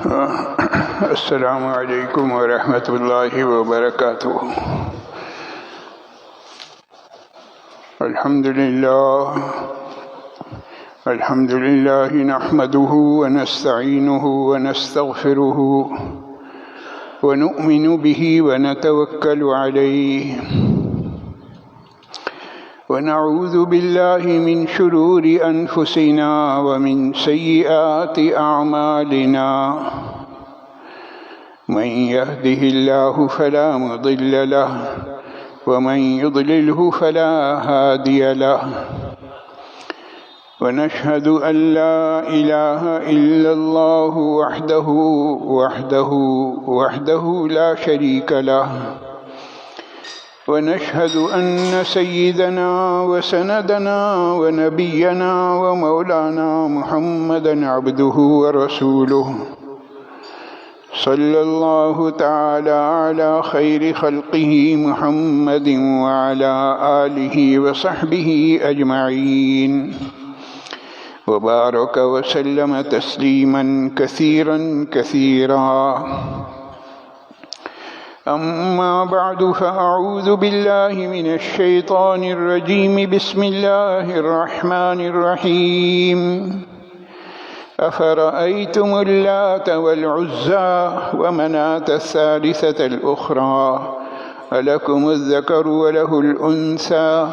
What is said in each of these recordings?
السلام علیکم ورحمۃ اللہ وبرکاتہ۔ الحمد للہ نحمده ونستعینه ونستغفره ونؤمن به ونتوکل علیہ ونعوذ باللہ من شرور انفسنا ومن سیئات اعمالنا من يهده الله فلا مضل له ومن يضلله فلا هادي له ونشهد أن لا إله إلا الله وحده لا شريك له ونشهد أن سيدنا وسندنا ونبينا ومولانا محمدا عبده ورسوله صلى الله تعالى على خير خلقه محمد وعلى آله وصحبه أجمعين وبارك وسلم تسليما كثيرا أما بعد فأعوذ بالله من الشيطان الرجيم بسم الله الرحمن الرحيم أفرأيتم اللات والعزى ومناة الثالثة الأخرى ألكم الذكر وله الأنثى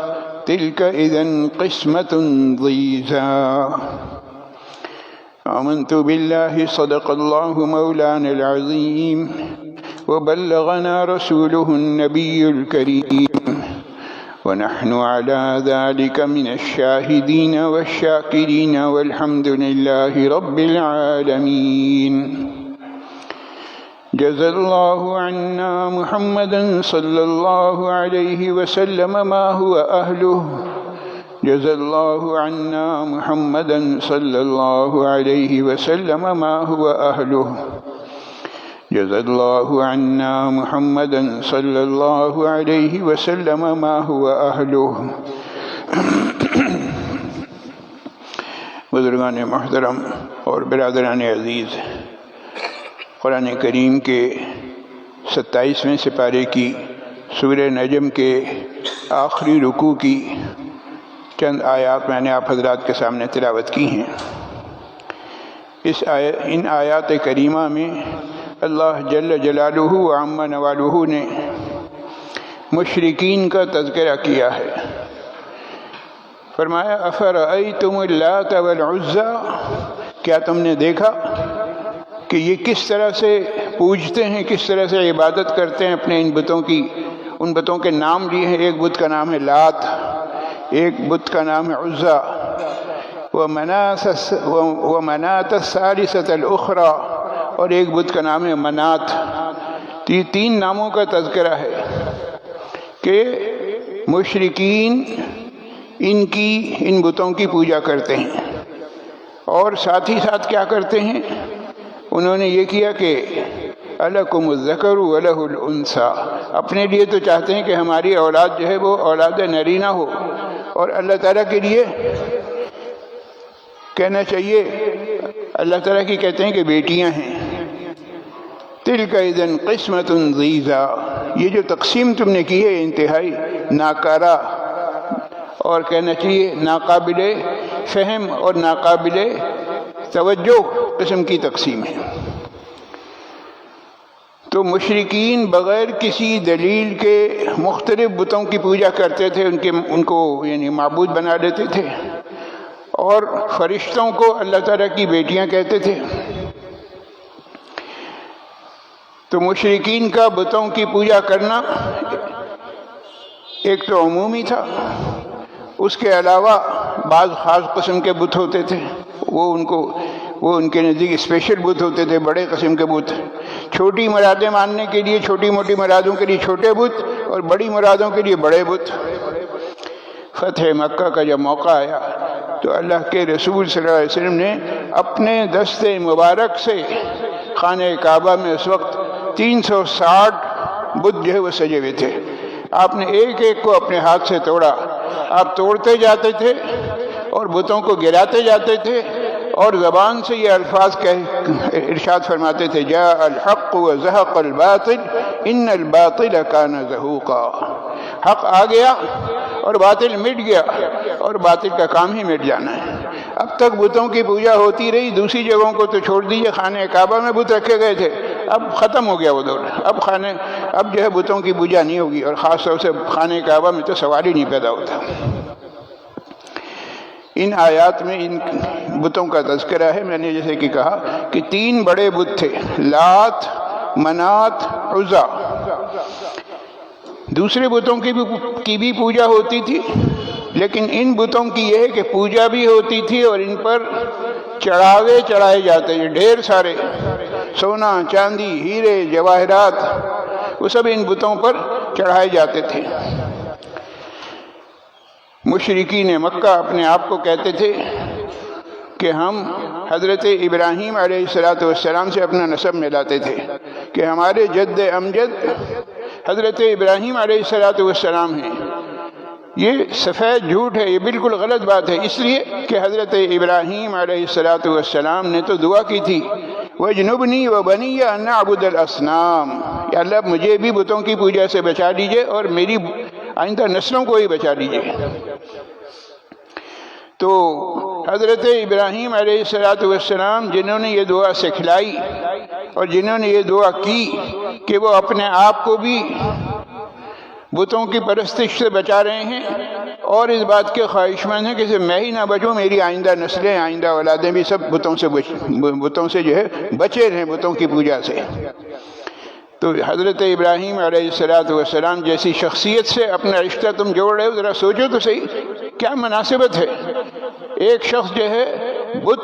تلك إذن قسمة ضيزى آمنت بالله صدق الله مولانا العظيم وبلغنا رسوله النبي الكريم ونحن على ذلك من الشاهدين والشاكرين والحمد لله رب العالمين جزا الله عنا محمدا صلى الله عليه وسلم ما هو أهله جزا الله عنا محمدا صلى الله عليه وسلم ما هو أهله جزا الله عنا محمدا صلی اللہ علیہ وسلم ما هو أهله۔ بزرگان محترم اور برادران عزیز، قرآن کریم کے 27ویں سپارے کی سورہ نجم کے آخری رکوع کی چند آیات میں نے آپ حضرات کے سامنے تلاوت کی ہیں۔ ان آیات کریمہ میں اللہ جل جلالہ و عم نوالہ نے مشرکین کا تذکرہ کیا ہے۔ فرمایا افرأیتم اللات والعزى، کیا تم نے دیکھا کہ یہ کس طرح سے پوجتے ہیں، کس طرح سے عبادت کرتے ہیں اپنے ان بتوں کی۔ ان بتوں کے نام لیے ہیں، ایک بت کا نام ہے لات، ایک بت کا نام ہے عزیٰ، ومناة الثالثة الأخرى، اور ایک بت کا نام ہے منات۔ یہ تین ناموں کا تذکرہ ہے کہ مشرکین ان بتوں کی پوجا کرتے ہیں، اور ساتھ ہی ساتھ کیا کرتے ہیں، انہوں نے یہ کیا کہ الکم الذکر ولہ الانثی، اپنے لیے تو چاہتے ہیں کہ ہماری اولاد جو ہے وہ اولاد نرینہ ہو، اور اللہ تعالیٰ کے لیے کہنا چاہیے، اللہ تعالیٰ کی کہتے ہیں کہ بیٹیاں ہیں۔ تلک اذن قسمۃ ضیزیٰ، یہ جو تقسیم تم نے کی ہے انتہائی ناکارہ، اور کہنا چاہیے ناقابل فہم اور ناقابل توجہ قسم کی تقسیم ہے۔ تو مشرکین بغیر کسی دلیل کے مختلف بتوں کی پوجا کرتے تھے، ان کو یعنی معبود بنا لیتے تھے، اور فرشتوں کو اللہ تعالیٰ کی بیٹیاں کہتے تھے۔ تو مشرکین کا بتوں کی پوجا کرنا ایک تو عمومی تھا، اس کے علاوہ بعض خاص قسم کے بت ہوتے تھے، وہ ان کے نزدیک اسپیشل بت ہوتے تھے، بڑے قسم کے بت، چھوٹی مرادیں ماننے کے لیے چھوٹی موٹی مرادوں کے لیے چھوٹے بت، اور بڑی مرادوں کے لیے بڑے بت۔ فتح مکہ کا جب موقع آیا تو اللہ کے رسول صلی اللہ علیہ وسلم نے اپنے دست مبارک سے خانہ کعبہ میں اس وقت 360 بت جو ہے وہ سجے ہوئے تھے۔ آپ نے ایک ایک کو اپنے ہاتھ سے توڑا، آپ توڑتے جاتے تھے اور بتوں کو گراتے جاتے تھے، اور زبان سے یہ الفاظ ارشاد فرماتے تھے جاء الحق وزهق الباطل ان الباطل كان زهوقا، حق آ گیا اور باطل مٹ گیا، اور باطل کا کام ہی مٹ جانا ہے۔ اب تک بتوں کی پوجا ہوتی رہی، دوسری جگہوں کو تو چھوڑ دیجیے، خانہ کعبہ میں بت رکھے گئے تھے، اب ختم ہو گیا وہ دور، اب جو ہے بتوں کی پوجا نہیں ہوگی، اور خاص طور سے خانہ کعبہ میں تو سوال ہی نہیں پیدا ہوتا۔ ان آیات میں ان بتوں کا تذکرہ ہے۔ میں نے جیسے کہ کہا کہ 3 بڑے بت تھے، لات، منات، عزا۔ دوسرے بتوں کی بھی پوجا ہوتی تھی، لیکن ان بتوں کی یہ ہے کہ پوجا بھی ہوتی تھی اور ان پر چڑھاوے چڑھائے جاتے تھے، ڈھیر سارے سونا، چاندی، ہیرے، جواہرات، وہ سب ان بتوں پر چڑھائے جاتے تھے۔ مشرکین مکہ اپنے آپ کو کہتے تھے کہ ہم حضرت ابراہیم علیہ السلام سے اپنا نسب ملاتے تھے، کہ ہمارے جد امجد حضرت ابراہیم علیہ السلام ہیں۔ یہ سفید جھوٹ ہے، یہ بالکل غلط بات ہے، اس لیے کہ حضرت ابراہیم علیہ السلام نے تو دعا کی تھی وَاجْنُبْنِي وَبَنِيَّ أَن نَّعْبُدَ الْأَصْنَامَ، یا اللہ مجھے بھی بتوں کی پوجا سے بچا لیجئے اور میری آئندہ نسلوں کو ہی بچا لیجئے۔ تو حضرت ابراہیم علیہ السلام جنہوں نے یہ دعا سکھلائی اور جنہوں نے یہ دعا کی کہ وہ اپنے آپ کو بھی بتوں کی پرستش سے بچا رہے ہیں اور اس بات کے خواہش مند ہیں کہ صرف میں ہی نہ بچوں، میری آئندہ نسلیں، آئندہ اولادیں بھی سب بتوں سے جو ہے بچے رہیں، بتوں کی پوجا سے۔ تو حضرت ابراہیم علیہ السلام جیسی شخصیت سے اپنا رشتہ تم جوڑ رہے ہو، ذرا سوچو تو صحیح کیا مناسبت ہے۔ ایک شخص جو ہے بت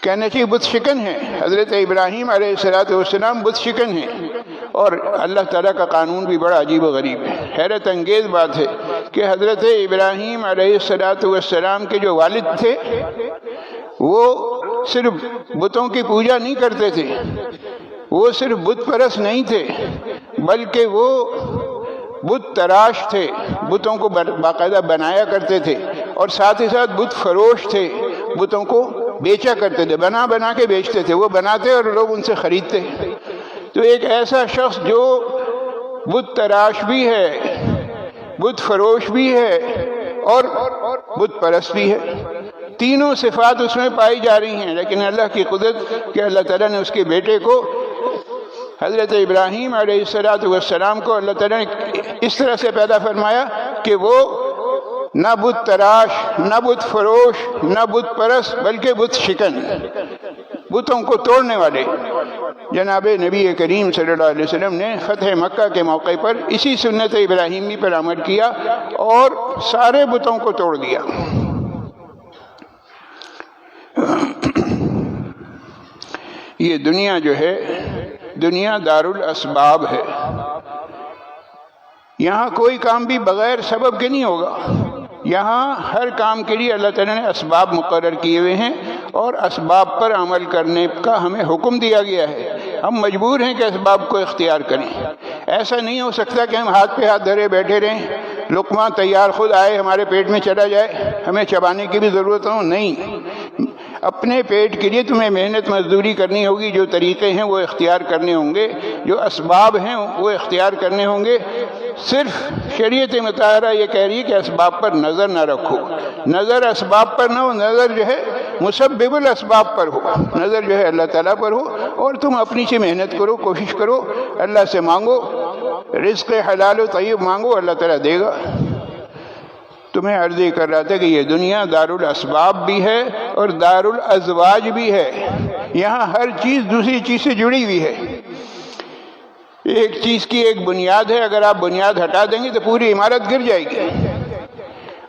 کہنا چاہیے بت شکن ہے، حضرت ابراہیم علیہ السلام بت شکن ہیں، اور اللہ تعالیٰ کا قانون بھی بڑا عجیب و غریب ہے۔ حیرت انگیز بات ہے کہ حضرت ابراہیم علیہ السلام کے جو والد تھے وہ صرف بتوں کی پوجا نہیں کرتے تھے، وہ صرف بت پرست نہیں تھے، بلکہ وہ بت تراش تھے، بتوں کو باقاعدہ بنایا کرتے تھے، اور ساتھ ہی ساتھ بت فروش تھے، بتوں کو بیچا کرتے تھے، بنا کے بیچتے تھے، وہ بناتے اور لوگ ان سے خریدتے۔ تو ایک ایسا شخص جو بت تراش بھی ہے، بت فروش بھی ہے اور بت پرست بھی ہے، تینوں صفات اس میں پائی جا رہی ہیں، لیکن اللہ کی قدرت کہ اللہ تعالیٰ نے اس کے بیٹے کو حضرت ابراہیم علیہ السلام کو اللہ تعالیٰ نے اس طرح سے پیدا فرمایا کہ وہ نہ بت تراش، نہ بت فروش، نہ بت پرست، بلکہ بت شکن، بتوں کو توڑنے والے۔ جناب نبی کریم صلی اللہ علیہ وسلم نے فتح مکہ کے موقع پر اسی سنت ابراہیمی پر عمل کیا اور سارے بتوں کو توڑ دیا۔ یہ دنیا جو ہے، دنیا دار الاسباب ہے، یہاں کوئی کام بھی بغیر سبب کے نہیں ہوگا، یہاں ہر کام کے لیے اللہ تعالیٰ نے اسباب مقرر کیے ہوئے ہیں اور اسباب پر عمل کرنے کا ہمیں حکم دیا گیا ہے، ہم مجبور ہیں کہ اسباب کو اختیار کریں۔ ایسا نہیں ہو سکتا کہ ہم ہاتھ پہ ہاتھ دھرے بیٹھے رہیں، لقمہ تیار خود آئے ہمارے پیٹ میں چلا جائے، ہمیں چبانے کی بھی ضرورت ہو، نہیں، اپنے پیٹ کے لیے تمہیں محنت مزدوری کرنی ہوگی، جو طریقے ہیں وہ اختیار کرنے ہوں گے، جو اسباب ہیں وہ اختیار کرنے ہوں گے۔ صرف شریعت مطہرہ یہ کہہ رہی ہے کہ اسباب پر نظر نہ رکھو، نظر اسباب پر نہ ہو، نظر جو ہے مسبب الاسباب پر ہو، نظر جو ہے اللہ تعالیٰ پر ہو، اور تم اپنی سے محنت کرو، کوشش کرو، اللہ سے مانگو، رزق حلال و طیب مانگو، اللہ تعالیٰ دے گا۔ تمہیں عرض یہ کر رہا تھا کہ یہ دنیا دار الاسباب بھی ہے اور دار الازواج بھی ہے، یہاں ہر چیز دوسری چیز سے جڑی ہوئی ہے۔ ایک چیز کی ایک بنیاد ہے، اگر آپ بنیاد ہٹا دیں گے تو پوری عمارت گر جائے گی۔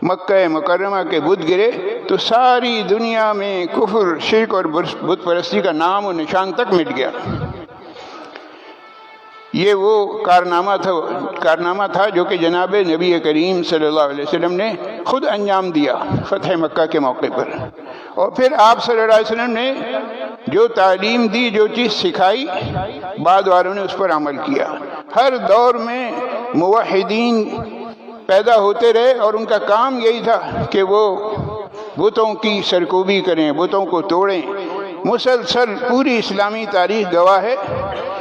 مکہ مکرمہ کے بت گرے تو ساری دنیا میں کفر، شرک اور بت پرستی کا نام و نشان تک مٹ گیا۔ یہ وہ کارنامہ تھا جو کہ جناب نبی کریم صلی اللہ علیہ وسلم نے خود انجام دیا فتح مکہ کے موقع پر، اور پھر آپ صلی اللہ علیہ وسلم نے جو تعلیم دی، جو چیز سکھائی، بعد والوں نے اس پر عمل کیا۔ ہر دور میں موحدین پیدا ہوتے رہے اور ان کا کام یہی تھا کہ وہ بتوں کی سرکوبی کریں، بتوں کو توڑیں۔ مسلسل پوری اسلامی تاریخ گواہ ہے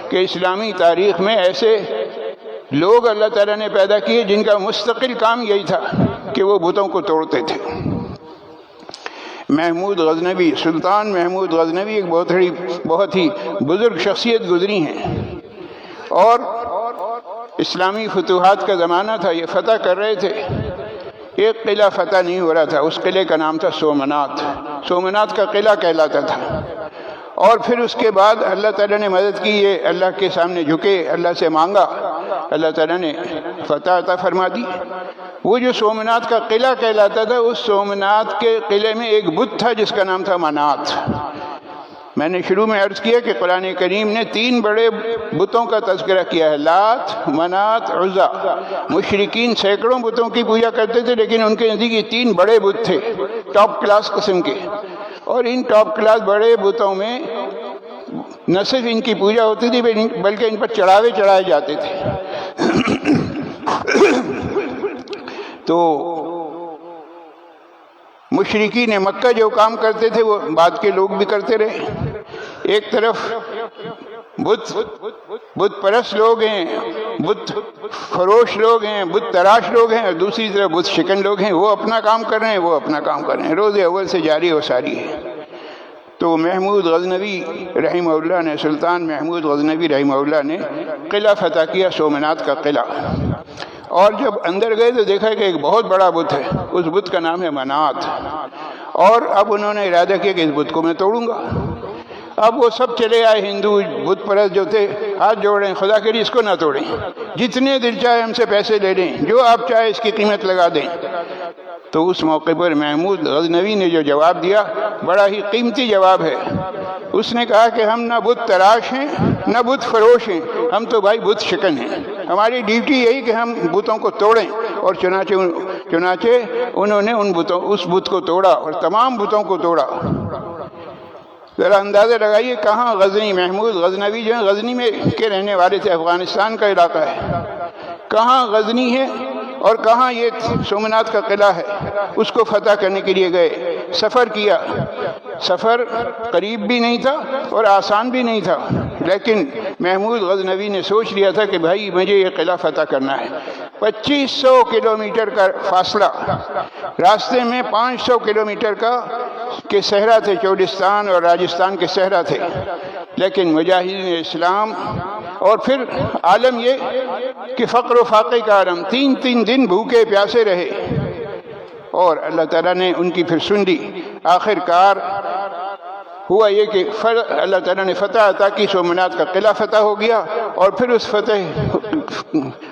کہ اسلامی تاریخ میں ایسے لوگ اللہ تعالیٰ نے پیدا کیے جن کا مستقل کام یہی تھا کہ وہ بتوں کو توڑتے تھے۔ محمود غزنوی، سلطان محمود غزنوی ایک بہت ہی بزرگ شخصیت گزری ہیں، اور اسلامی فتوحات کا زمانہ تھا، یہ فتح کر رہے تھے۔ ایک قلعہ فتح نہیں ہو رہا تھا، اس قلعے کا نام تھا سومناتھ، سومناتھ کا قلعہ کہلاتا تھا۔ اور پھر اس کے بعد اللہ تعالیٰ نے مدد کی، یہ اللہ کے سامنے جھکے، اللہ سے مانگا، اللہ تعالیٰ نے فتح عطا فرما دی۔ وہ جو سومناتھ کا قلعہ کہلاتا تھا، اس سومناتھ کے قلعے میں ایک بت تھا جس کا نام تھا منات۔ میں نے شروع میں عرض کیا کہ قرآن کریم نے 3 بڑے بتوں کا تذکرہ کیا ہے، لات، منات، عزا۔ مشرکین سینکڑوں بتوں کی پوجا کرتے تھے، لیکن ان کے نزدیک یہ 3 بڑے بت تھے، ٹاپ کلاس قسم کے۔ اور ان ٹاپ کلاس بڑے بتوں میں نہ صرف ان کی پوجا ہوتی تھی بلکہ ان پر چڑھاوے چڑھائے جاتے تھے۔ تو مشرکین مکہ جو کام کرتے تھے وہ بعد کے لوگ بھی کرتے رہے۔ ایک طرف بت پرست لوگ ہیں، بت فروش لوگ ہیں، بت تراش لوگ ہیں، اور دوسری طرف بت شکن لوگ ہیں، وہ اپنا کام کر رہے ہیں، وہ اپنا کام کر رہے ہیں، روز اول سے جاری و ساری ہے۔ تو محمود غزنوی رحمہ اللہ نے، سلطان محمود غزنوی رحمہ اللہ نے قلعہ فتح کیا، سومناتھ کا قلعہ۔ اور جب اندر گئے تو دیکھا کہ ایک بہت بڑا بت ہے، اس بت کا نام ہے منات۔ اور اب انہوں نے ارادہ کیا کہ اس بت کو میں توڑوں گا۔ اب وہ سب چلے آئے، ہندو بت پرست جو تھے، ہاتھ جوڑ رہے ہیں، خدا کے لیے اس کو نہ توڑیں، جتنے دل چاہے ہم سے پیسے لے لیں، جو آپ چاہے اس کی قیمت لگا دیں۔ تو اس موقع پر محمود غزنوی نے جو جواب دیا، بڑا ہی قیمتی جواب ہے۔ اس نے کہا کہ ہم نہ بت تراش ہیں نہ بت فروش ہیں، ہم تو بھائی بت شکن ہیں، ہماری ڈیوٹی یہی کہ ہم بتوں کو توڑیں۔ اور چنانچہ انہوں نے اس بت کو توڑا اور تمام بتوں کو توڑا۔ ذرا اندازہ لگائیے کہاں غزنی، محمود غزنوی جو ہے غزنی میں کے رہنے والے تھے، افغانستان کا علاقہ ہے، کہاں غزنی ہے اور کہاں یہ سومناتھ کا قلعہ ہے۔ اس کو فتح کرنے کے لیے گئے، سفر کیا۔ سفر قریب بھی نہیں تھا اور آسان بھی نہیں تھا، لیکن محمود غزنوی نے سوچ لیا تھا کہ بھائی مجھے یہ قلعہ فتح کرنا ہے۔ 2500 کلومیٹر کا فاصلہ، راستے میں 500 کلومیٹر کے صحرا تھے، چولستان اور راجستھان کے صحرا تھے، لیکن مجاہدین اسلام اور پھر عالم یہ کہ فقر و فاقے کا عالم، 3 دن بھوکے پیاسے رہے، اور اللہ تعالیٰ نے ان کی پھر سن لی۔ آخر کار ہوا یہ کہ اللہ تعالیٰ نے فتح عطا کی، سومناتھ کا قلعہ فتح ہو گیا۔ اور پھر اس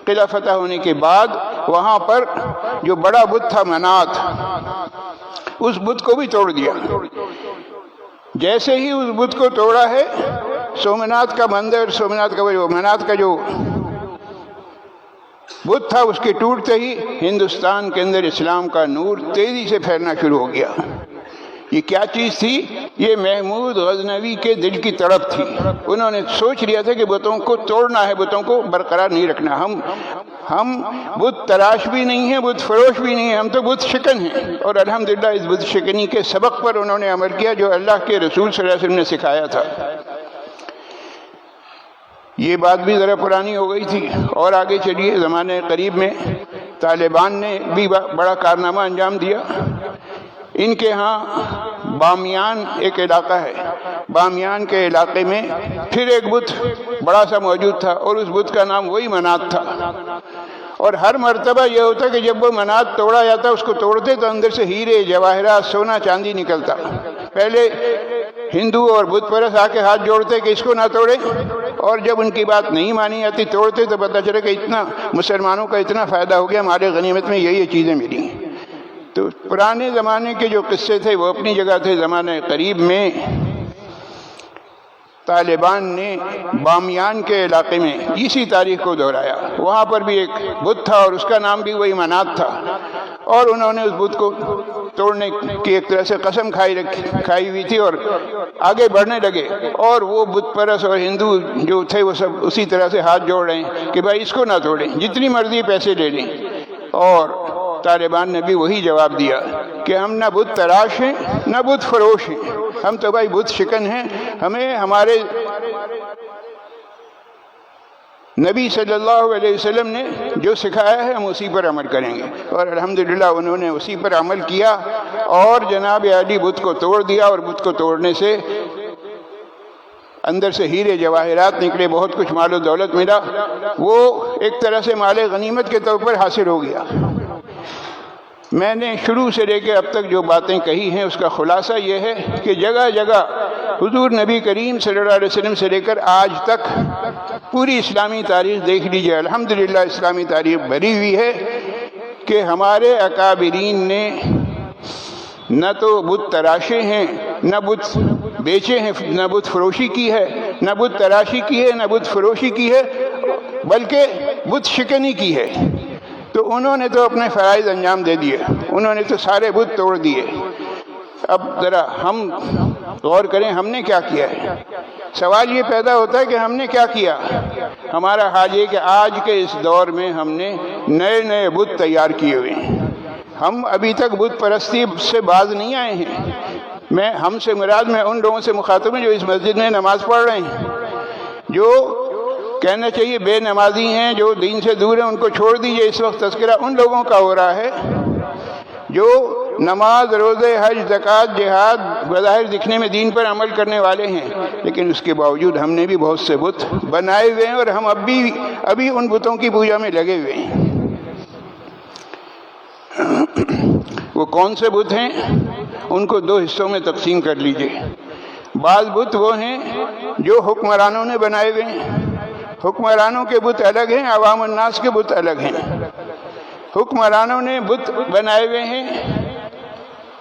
قلعہ فتح ہونے کے بعد وہاں پر جو بڑا بت تھا منات، اس بت کو بھی توڑ دیا۔ جیسے ہی اس بت کو توڑا ہے، سومناتھ کا مندر، سومناتھ کا منات کا جو بت تھا، اس کے ٹوٹتے ہی ہندوستان کے اندر اسلام کا نور تیزی سے پھیلنا شروع ہو گیا۔ یہ کیا چیز تھی؟ یہ محمود غزنوی کے دل کی تڑپ تھی۔ انہوں نے سوچ لیا تھا کہ بتوں کو توڑنا ہے، بتوں کو برقرار نہیں رکھنا۔ ہم بت تراش بھی نہیں ہیں، بت فروش بھی نہیں ہیں، ہم تو بت شکن ہیں۔ اور الحمدللہ اس بت شکنی کے سبق پر انہوں نے عمل کیا جو اللہ کے رسول صلی اللہ علیہ وسلم نے سکھایا تھا۔ یہ بات بھی ذرا پرانی ہو گئی تھی، اور آگے چلیے زمانے قریب میں طالبان نے بھی بڑا کارنامہ انجام دیا۔ ان کے ہاں بامیان ایک علاقہ ہے، بامیان کے علاقے میں پھر ایک بت بڑا سا موجود تھا، اور اس بت کا نام وہی منات تھا۔ اور ہر مرتبہ یہ ہوتا کہ جب وہ منات توڑا جاتا، اس کو توڑتے تو اندر سے ہیرے جواہرات، سونا چاندی نکلتا۔ پہلے ہندو اور بت پرست آ کے ہاتھ جوڑتے کہ اس کو نہ توڑے، اور جب ان کی بات نہیں مانی جاتی توڑتے تو پتہ چلے کہ اتنا مسلمانوں کا اتنا فائدہ ہو گیا، ہمارے غنیمت میں یہ چیزیں ملی۔ تو پرانے زمانے کے جو قصے تھے وہ اپنی جگہ تھے۔ زمانے قریب میں طالبان نے بامیان کے علاقے میں اسی تاریخ کو دہرایا، وہاں پر بھی ایک بت تھا اور اس کا نام بھی وہی منات تھا، اور انہوں نے اس بت کو توڑنے کی ایک طرح سے قسم کھائی ہوئی تھی، اور آگے بڑھنے لگے۔ اور وہ بت پرست اور ہندو جو تھے وہ سب اسی طرح سے ہاتھ جوڑ رہے ہیں کہ بھائی اس کو نہ توڑیں، جتنی مرضی پیسے لے لیں۔ اور طالبان نے بھی وہی جواب دیا کہ ہم نہ بت تراش ہیں نہ بت فروش ہیں، ہم تو بھائی بت شکن ہیں. ہمیں ہمارے نبی صلی اللہ علیہ وسلم نے جو سکھایا ہے ہم اسی پر عمل کریں گے. اور الحمدللہ انہوں نے اسی پر عمل کیا اور جناب علی بت کو توڑ دیا، اور بت کو توڑنے سے اندر سے ہیرے جواہرات نکلے، بہت کچھ مال و دولت ملا، وہ ایک طرح سے مال غنیمت کے طور پر حاصل ہو گیا. میں نے شروع سے لے کے اب تک جو باتیں کہی ہیں اس کا خلاصہ یہ ہے کہ جگہ جگہ حضور نبی کریم صلی اللہ علیہ وسلم سے لے کر آج تک پوری اسلامی تاریخ دیکھ لیجیے، الحمدللہ اسلامی تاریخ بھری ہوئی ہے کہ ہمارے اکابرین نے نہ تو بت تراشے ہیں، نہ بت بیچے ہیں، نہ بت فروشی کی ہے، نہ بت تراشی کی ہے، نہ بت فروشی کی ہے، بلکہ بت شکنی کی ہے. تو انہوں نے تو اپنے فرائض انجام دے دیے، انہوں نے تو سارے بت توڑ دیے. اب ذرا ہم غور کریں ہم نے کیا کیا ہے. سوال یہ پیدا ہوتا ہے کہ ہم نے کیا کیا. ہمارا حال یہ کہ آج کے اس دور میں ہم نے نئے نئے بت تیار کیے ہوئے ہیں. ہم ابھی تک بت پرستی سے باز نہیں آئے ہیں. ہم سے مراد میں ان لوگوں سے مخاطب ہوں جو اس مسجد میں نماز پڑھ رہے ہیں، جو کہنا چاہیے بے نمازی ہیں، جو دین سے دور ہیں، ان کو چھوڑ دیجئے. اس وقت تذکرہ ان لوگوں کا ہو رہا ہے جو نماز، روزے، حج، زکوٰۃ، جہاد بظاہر دکھنے میں دین پر عمل کرنے والے ہیں، لیکن اس کے باوجود ہم نے بھی بہت سے بت بنائے ہوئے ہیں اور ہم ابھی ان بتوں کی پوجا میں لگے ہوئے ہیں. وہ کون سے بت ہیں؟ ان کو دو حصوں میں تقسیم کر لیجئے. بعض بت وہ ہیں جو حکمرانوں نے بنائے ہوئے ہیں. حکمرانوں کے بت الگ ہیں، عوام الناس کے بت الگ ہیں. حکمرانوں نے بت بنائے ہوئے ہیں.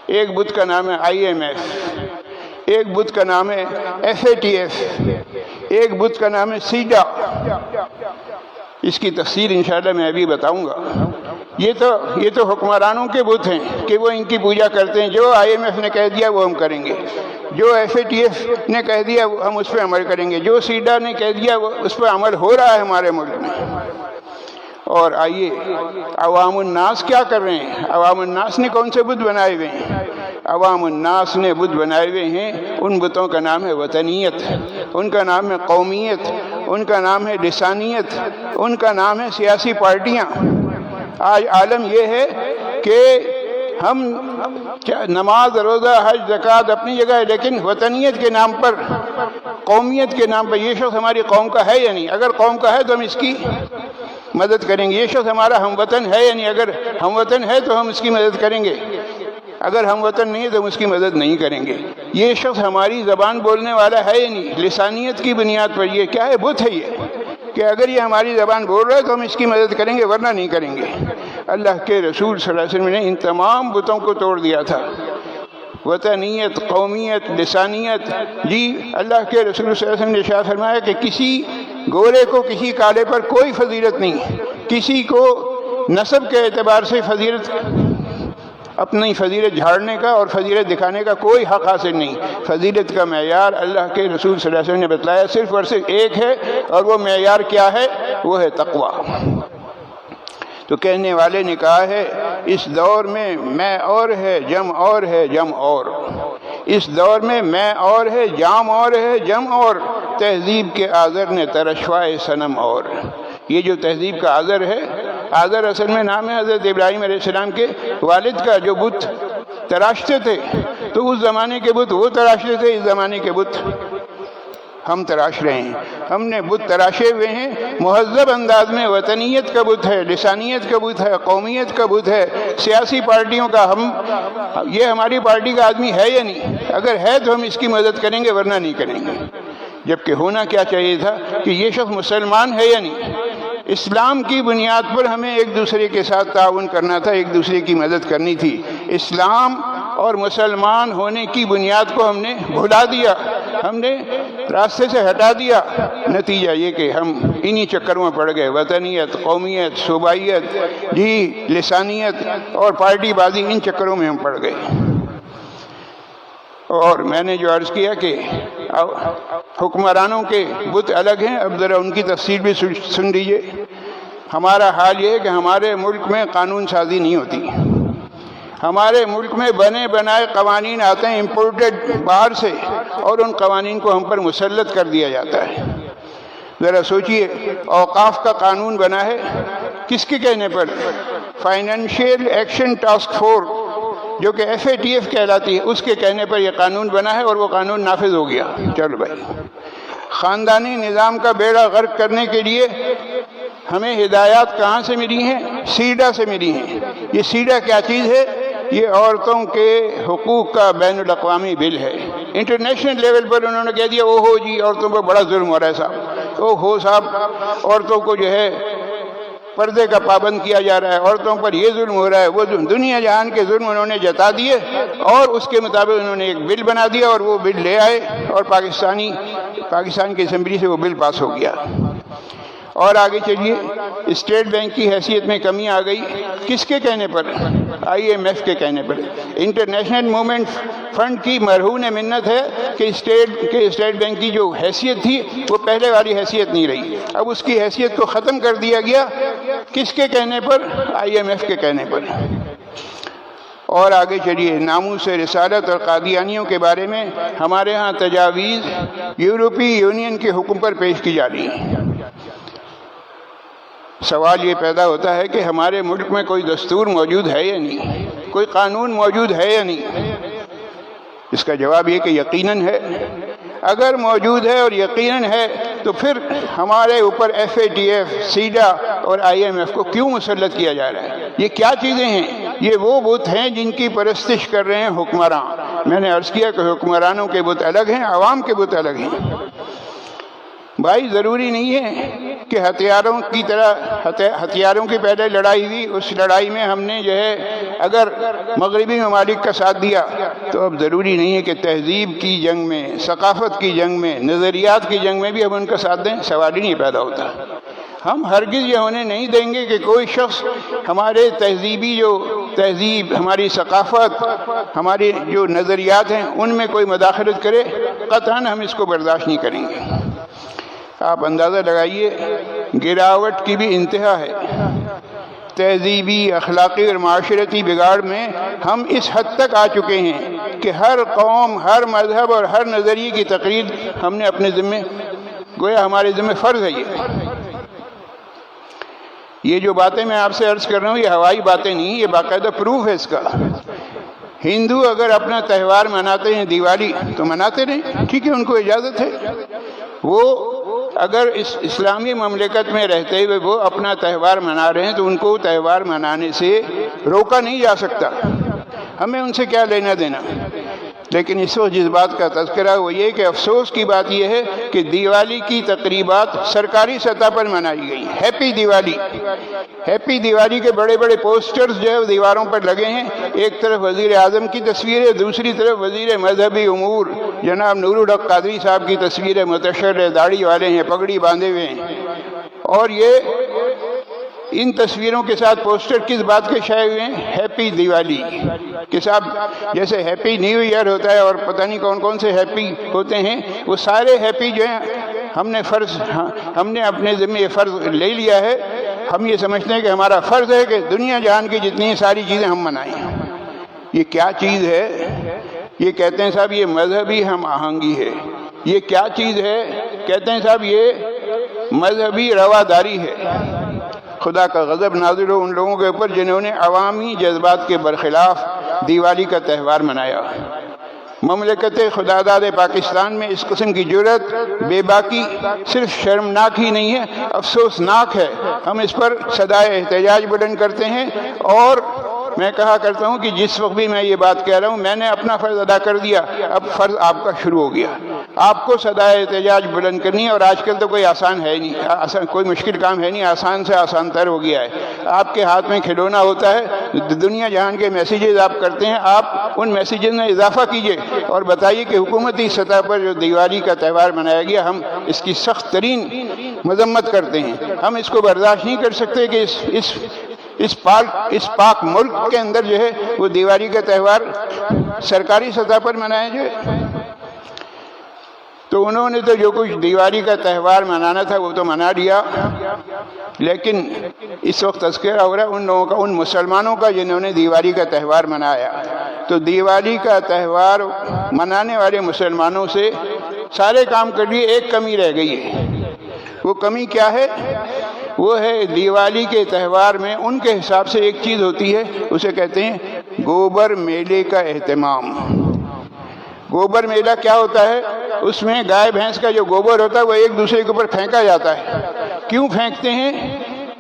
ایک بت کا نام ہے IMF، ایک بت کا نام ہے FATF، ایک بت کا نام ہے سیڈا. اس کی تفصیل انشاءاللہ میں ابھی بتاؤں گا. یہ تو حکمرانوں کے بت ہیں کہ وہ ان کی پوجا کرتے ہیں. جو IMF نے کہہ دیا وہ ہم کریں گے، جو FATF نے کہہ دیا ہم اس پہ عمل کریں گے، جو سیڈا نے کہہ دیا اس پہ عمل ہو رہا ہے ہمارے ملک میں. اور آئیے عوام الناس کیا کر رہے ہیں. عوام الناس نے کون سے بت بنائے ہوئے ہیں؟ عوام الناس نے بت بنائے ہوئے ہیں. ان بتوں کا نام ہے وطنیت، ان کا نام ہے قومیت، ان کا نام ہے لسانیت، ان کا نام ہے سیاسی پارٹیاں. آج عالم یہ ہے کہ ہم نماز، روزہ، حج، زکوٰۃ اپنی جگہ ہے، لیکن وطنیت کے نام پر، قومیت کے نام پر یہ شخص ہماری قوم کا ہے یا نہیں. اگر قوم کا ہے تو ہم اس کی مدد کریں گے. یہ شخص ہمارا ہم وطن ہے یا نہیں. اگر ہم وطن ہے تو ہم اس کی مدد کریں گے، اگر ہم وطن نہیں ہے تو ہم اس کی مدد نہیں کریں گے. یہ شخص ہماری زبان بولنے والا ہے یا نہیں. لسانیت کی بنیاد پر یہ کیا ہے؟ بت ہے یہ کہ اگر یہ ہماری زبان بول رہا ہے تو ہم اس کی مدد کریں گے ورنہ نہیں کریں گے. اللہ کے رسول صلی اللہ علیہ وسلم نے ان تمام بتوں کو توڑ دیا تھا. وطنیت، قومیت، لسانیت. جی اللہ کے رسول صلی اللہ علیہ وسلم نے ارشاد فرمایا کہ کسی گورے کو کسی کالے پر کوئی فضیلت نہیں، کسی کو نسب کے اعتبار سے فضیلت، اپنی فضیلت جھاڑنے کا اور فضیلت دکھانے کا کوئی حق حاصل نہیں. فضیلت کا معیار اللہ کے رسول صلی اللہ علیہ وسلم نے بتلایا صرف اور صرف ایک ہے، اور وہ معیار کیا ہے؟ وہ ہے تقویٰ. تو کہنے والے نے کہا ہے اس دور میں اور ہے، جم اور ہے، جم اور. اس دور میں میں اور ہے، جام اور ہے، جم اور. تہذیب کے آذر نے ترشوائے صنم اور. یہ جو تہذیب کا آذر ہے، آذر اصل میں نام ہے حضرت ابراہیم علیہ السلام کے والد کا، جو بت تراشتے تھے. تو اس زمانے کے بت وہ تراشتے تھے، اس زمانے کے بت ہم تراش رہے ہیں. ہم نے بت تراشے ہوئے ہیں مہذب انداز میں. وطنیت کا بت ہے، لسانیت کا بت ہے، قومیت کا بت ہے، سیاسی پارٹیوں کا. یہ ہماری پارٹی کا آدمی ہے یا نہیں؟ اگر ہے تو ہم اس کی مدد کریں گے ورنہ نہیں کریں گے. جبکہ ہونا کیا چاہیے تھا کہ یہ شخص مسلمان ہے یا نہیں. اسلام کی بنیاد پر ہمیں ایک دوسرے کے ساتھ تعاون کرنا تھا، ایک دوسرے کی مدد کرنی تھی. اسلام اور مسلمان ہونے کی بنیاد کو ہم نے بھلا دیا، ہم نے راستے سے ہٹا دیا. نتیجہ یہ کہ ہم انہی چکروں میں پڑ گئے. وطنیت، قومیت، صوبائیت، جی لسانیت اور پارٹی بازی، ان چکروں میں ہم پڑ گئے. اور میں نے جو عرض کیا کہ حکمرانوں کے بت الگ ہیں، اب ذرا ان کی تفصیل بھی سن لیجیے. ہمارا حال یہ ہے کہ ہمارے ملک میں قانون سازی نہیں ہوتی. ہمارے ملک میں بنے بنائے قوانین آتے ہیں امپورٹڈ باہر سے، اور ان قوانین کو ہم پر مسلط کر دیا جاتا ہے۔ ذرا سوچئے، اوقاف کا قانون بنا ہے کس کے کہنے پر؟ فائنینشیل ایکشن ٹاسک فورس، جو کہ FATF کہلاتی ہے، اس کے کہنے پر یہ قانون بنا ہے، اور وہ قانون نافذ ہو گیا۔ چلو بھائی، خاندانی نظام کا بیڑا غرق کرنے کے لیے ہمیں ہدایات کہاں سے ملی ہیں؟ سیڈا سے ملی ہیں۔ یہ سیڈا کیا چیز ہے؟ یہ عورتوں کے حقوق کا بین الاقوامی بل ہے۔ انٹرنیشنل لیول پر انہوں نے کہہ دیا، او ہو جی عورتوں پر بڑا ظلم ہو رہا ہے صاحب، او ہو صاحب عورتوں کو جو ہے پردے کا پابند کیا جا رہا ہے، عورتوں پر یہ ظلم ہو رہا ہے، وہ ظلم، دنیا جہان کے ظلم انہوں نے جتا دیے، اور اس کے مطابق انہوں نے ایک بل بنا دیا، اور وہ بل لے آئے، اور پاکستان کی اسمبلی سے وہ بل پاس ہو گیا۔ اور آگے چلیے، اسٹیٹ بینک کی حیثیت میں کمی آ گئی، کس کے کہنے پر؟ IMF کے کہنے پر۔ انٹرنیشنل مومنٹ فنڈ کی مرہون منت ہے کہ اسٹیٹ بینک کی جو حیثیت تھی وہ پہلے والی حیثیت نہیں رہی، اب اس کی حیثیت کو ختم کر دیا گیا، کس کے کہنے پر؟ IMF کے کہنے پر۔ اور آگے چلیے، ناموس رسالت اور قادیانیوں کے بارے میں ہمارے ہاں تجاویز یورپی یونین کے حکم پر پیش کی جا رہی ہیں۔ سوال یہ پیدا ہوتا ہے کہ ہمارے ملک میں کوئی دستور موجود ہے یا نہیں، کوئی قانون موجود ہے یا نہیں؟ اس کا جواب یہ کہ یقیناً ہے۔ اگر موجود ہے اور یقیناً ہے تو پھر ہمارے اوپر FATF، سیڈا اور IMF کو کیوں مسلط کیا جا رہا ہے؟ یہ کیا چیزیں ہیں؟ یہ وہ بت ہیں جن کی پرستش کر رہے ہیں حکمران۔ میں نے عرض کیا کہ حکمرانوں کے بت الگ ہیں، عوام کے بت الگ ہیں۔ بھائی ضروری نہیں ہے کہ ہتھیاروں کی پہلے لڑائی ہوئی، اس لڑائی میں ہم نے جو ہے اگر مغربی ممالک کا ساتھ دیا تو اب ضروری نہیں ہے کہ تہذیب کی جنگ میں، ثقافت کی جنگ میں، نظریات کی جنگ میں بھی ہم ان کا ساتھ دیں، سوال ہی نہیں پیدا ہوتا۔ ہم ہرگز یہ ہونے نہیں دیں گے کہ کوئی شخص ہمارے تہذیب، ہماری ثقافت، ہماری جو نظریات ہیں ان میں کوئی مداخلت کرے، قطعاً ہم اس کو برداشت نہیں کریں گے۔ آپ اندازہ لگائیے، گراوٹ کی بھی انتہا ہے۔ تہذیبی، اخلاقی اور معاشرتی بگاڑ میں ہم اس حد تک آ چکے ہیں کہ ہر قوم، ہر مذہب اور ہر نظریے کی تقریر ہم نے اپنے ذمے، گویا ہمارے ذمے فرض ہے۔ یہ جو باتیں میں آپ سے عرض کر رہا ہوں یہ ہوائی باتیں نہیں، یہ باقاعدہ پروف ہے اس کا۔ ہندو اگر اپنا تہوار مناتے ہیں دیوالی تو مناتے رہیں، ٹھیک ہے، ان کو اجازت ہے۔ وہ اگر اس اسلامی مملکت میں رہتے ہوئے وہ اپنا تہوار منا رہے ہیں تو ان کو تہوار منانے سے روکا نہیں جا سکتا، ہمیں ان سے کیا لینا دینا۔ لیکن اس وقت جس بات کا تذکرہ وہ یہ کہ افسوس کی بات یہ ہے کہ دیوالی کی تقریبات سرکاری سطح پر منائی گئی۔ ہیپی دیوالی کے بڑے بڑے پوسٹرز جو ہے دیواروں پر لگے ہیں، ایک طرف وزیر اعظم کی تصویر ہے، دوسری طرف وزیر مذہبی امور جناب نور الحق قادری صاحب کی تصویر ہے، متشر ہے، داڑھی والے ہیں، پگڑی باندھے ہوئے ہیں، اور یہ ان تصویروں کے ساتھ پوسٹر کس بات کے شائع ہوئے ہیں؟ ہیپی دیوالی کے ساتھ، جیسے ہیپی نیو ایئر ہوتا ہے اور پتہ نہیں کون کون سے ہیپی ہوتے ہیں، وہ سارے ہیپی جو ہیں ہم نے اپنے ذمہ یہ فرض لے لیا ہے، ہم یہ سمجھتے ہیں کہ ہمارا فرض ہے کہ دنیا جہان کی جتنی ساری چیزیں ہم منائیں۔ یہ کیا چیز ہے؟ یہ کہتے ہیں صاحب یہ مذہبی ہم آہنگی ہے۔ یہ کیا چیز ہے؟ کہتے ہیں صاحب یہ مذہبی رواداری ہے۔ خدا کا غضب نازل ہو ان لوگوں کے اوپر جنہوں نے عوامی جذبات کے برخلاف دیوالی کا تہوار منایا۔ مملکت خداداد پاکستان میں اس قسم کی جرات، بے باکی صرف شرمناک ہی نہیں ہے، افسوسناک ہے۔ ہم اس پر صدائے احتجاج بلند کرتے ہیں، اور میں کہا کرتا ہوں کہ جس وقت بھی میں یہ بات کہہ رہا ہوں میں نے اپنا فرض ادا کر دیا، اب فرض آپ کا شروع ہو گیا۔ آپ کو صدائے احتجاج بلند کرنی ہے، اور آج کل تو کوئی آسان ہے نہیں، کوئی مشکل کام ہے نہیں، آسان سے آسان تر ہو گیا ہے۔ آپ کے ہاتھ میں کھلونا ہوتا ہے، دنیا جہان کے میسیجز آپ کرتے ہیں، آپ ان میسیجز میں اضافہ کیجئے اور بتائیے کہ حکومتی سطح پر جو دیوالی کا تہوار منایا گیا ہم اس کی سخت ترین مذمت کرتے ہیں۔ ہم اس کو برداشت نہیں کر سکتے کہ اس پاک ملک کے اندر جو ہے وہ دیوالی کا تہوار سرکاری سطح پر منایا جائے۔ تو انہوں نے تو جو کچھ دیوالی کا تہوار منانا تھا وہ تو منا لیا، لیکن اس وقت تذکرہ ہو رہا ہے ان لوگوں کا، ان مسلمانوں کا جنہوں نے دیوالی کا تہوار منایا۔ تو دیوالی کا تہوار منانے والے مسلمانوں سے سارے کام کر لیے، ایک کمی رہ گئی ہے۔ وہ کمی کیا ہے؟ وہ ہے دیوالی کے تہوار میں ان کے حساب سے ایک چیز ہوتی ہے، اسے کہتے ہیں گوبر میلے کا اہتمام۔ گوبر میلہ کیا ہوتا ہے؟ اس میں گائے بھینس کا جو گوبر ہوتا ہے وہ ایک دوسرے کے اوپر پھینکا جاتا ہے۔ کیوں پھینکتے ہیں؟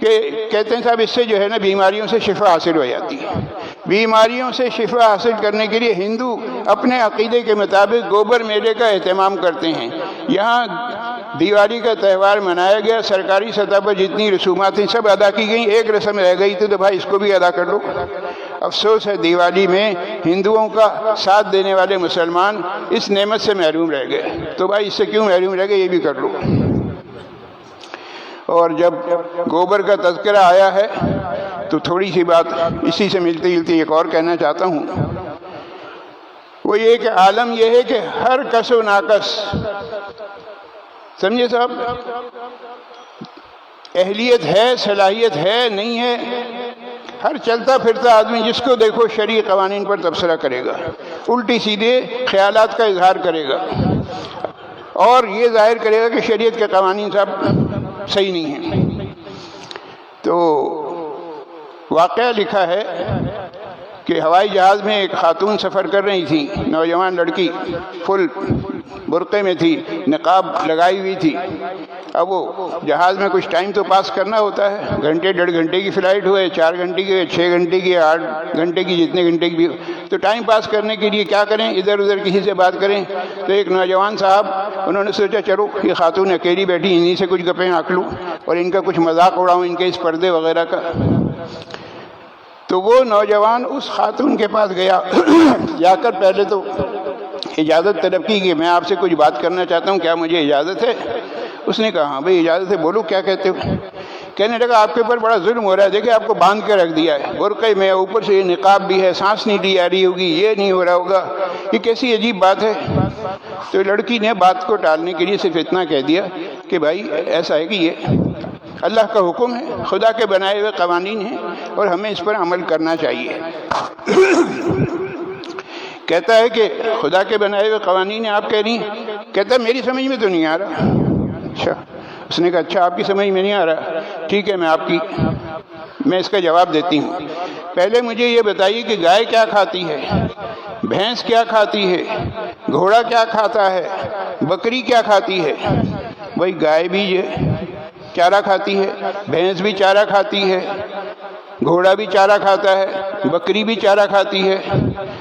کہ کہتے ہیں صاحب اس سے جو ہے نا بیماریوں سے شفا حاصل ہو جاتی ہے۔ بیماریوں سے شفا حاصل کرنے کے لیے ہندو اپنے عقیدے کے مطابق گوبر میلے کا اہتمام کرتے ہیں۔ یہاں دیوالی کا تہوار منایا گیا، سرکاری سطح پر جتنی رسومات تھیں سب ادا کی گئیں، ایک رسم رہ گئی تھی تو بھائی اس کو بھی ادا کر لو۔ افسوس ہے دیوالی میں ہندوؤں کا ساتھ دینے والے مسلمان اس نعمت سے محروم رہ گئے، تو بھائی اس سے کیوں محروم رہ گئے، یہ بھی کر لو۔ اور جب گوبر کا تذکرہ آیا ہے تو تھوڑی سی بات اسی سے ملتی جلتی ایک اور کہنا چاہتا ہوں، وہ یہ کہ عالم یہ ہے کہ ہر کس و ناقص، سمجھے صاحب، اہلیت ہے، صلاحیت ہے، نہیں ہے، ہر چلتا پھرتا آدمی جس کو دیکھو شرعی قوانین پر تبصرہ کرے گا، الٹی سیدھے خیالات کا اظہار کرے گا، اور یہ ظاہر کرے گا کہ شریعت کے قوانین صاحب صحیح نہیں ہیں۔ تو واقعہ لکھا ہے کہ ہوائی جہاز میں ایک خاتون سفر کر رہی تھی، نوجوان لڑکی، فل برقعے میں تھی، نقاب لگائی ہوئی تھی۔ اب وہ جہاز میں کچھ ٹائم تو پاس کرنا ہوتا ہے، گھنٹے ڈیڑھ گھنٹے کی فلائٹ ہوئے، 4 گھنٹے کی، 6 گھنٹے کی، 8 گھنٹے کی، جتنے گھنٹے کی بھی، تو ٹائم پاس کرنے کے لیے کیا کریں، ادھر ادھر کسی سے بات کریں۔ تو ایک نوجوان صاحب انہوں نے سوچا چلو یہ خاتون اکیلی بیٹھی، انہی سے کچھ گپیں ہانک لوں اور ان کا کچھ مذاق اڑاؤں، ان کے اس پردے وغیرہ کا۔ تو وہ نوجوان اس خاتون کے پاس گیا، جا کر پہلے تو اجازت طلب کی کہ میں آپ سے کچھ بات کرنا چاہتا ہوں، کیا مجھے اجازت ہے؟ اس نے کہا ہاں بھائی اجازت ہے، بولو کیا کہتے ہو۔ کہنے لگا آپ کے اوپر بڑا ظلم ہو رہا ہے، دیکھیں آپ کو باندھ کے رکھ دیا ہے برقعے میں، اوپر سے یہ نقاب بھی ہے، سانس نہیں لی جا رہی ہوگی، یہ نہیں ہو رہا ہوگا، یہ کیسی عجیب بات ہے۔ تو لڑکی نے بات کو ٹالنے کے لیے صرف اتنا کہہ دیا کہ بھائی ایسا ہے کہ یہ اللہ کا حکم ہے، خدا کے بنائے ہوئے قوانین ہیں اور ہمیں اس پر عمل کرنا چاہیے۔ کہتا ہے کہ خدا کے بنائے ہوئے قوانین ہیں آپ کہہ رہی ہیں؟ کہتا ہے میری سمجھ میں تو نہیں آ رہا۔ اچھا، اس نے کہا اچھا آپ کی سمجھ میں نہیں آ رہا، ٹھیک ہے میں اس کا جواب دیتی ہوں۔ پہلے مجھے یہ بتائیے کہ گائے کیا کھاتی ہے، بھینس کیا کھاتی ہے، گھوڑا کیا کھاتا ہے، بکری کیا کھاتی ہے؟ وہی گائے بھی چارہ کھاتی ہے، بھینس بھی چارہ کھاتی ہے، گھوڑا بھی چارہ کھاتا ہے، بکری بھی چارہ کھاتی ہے۔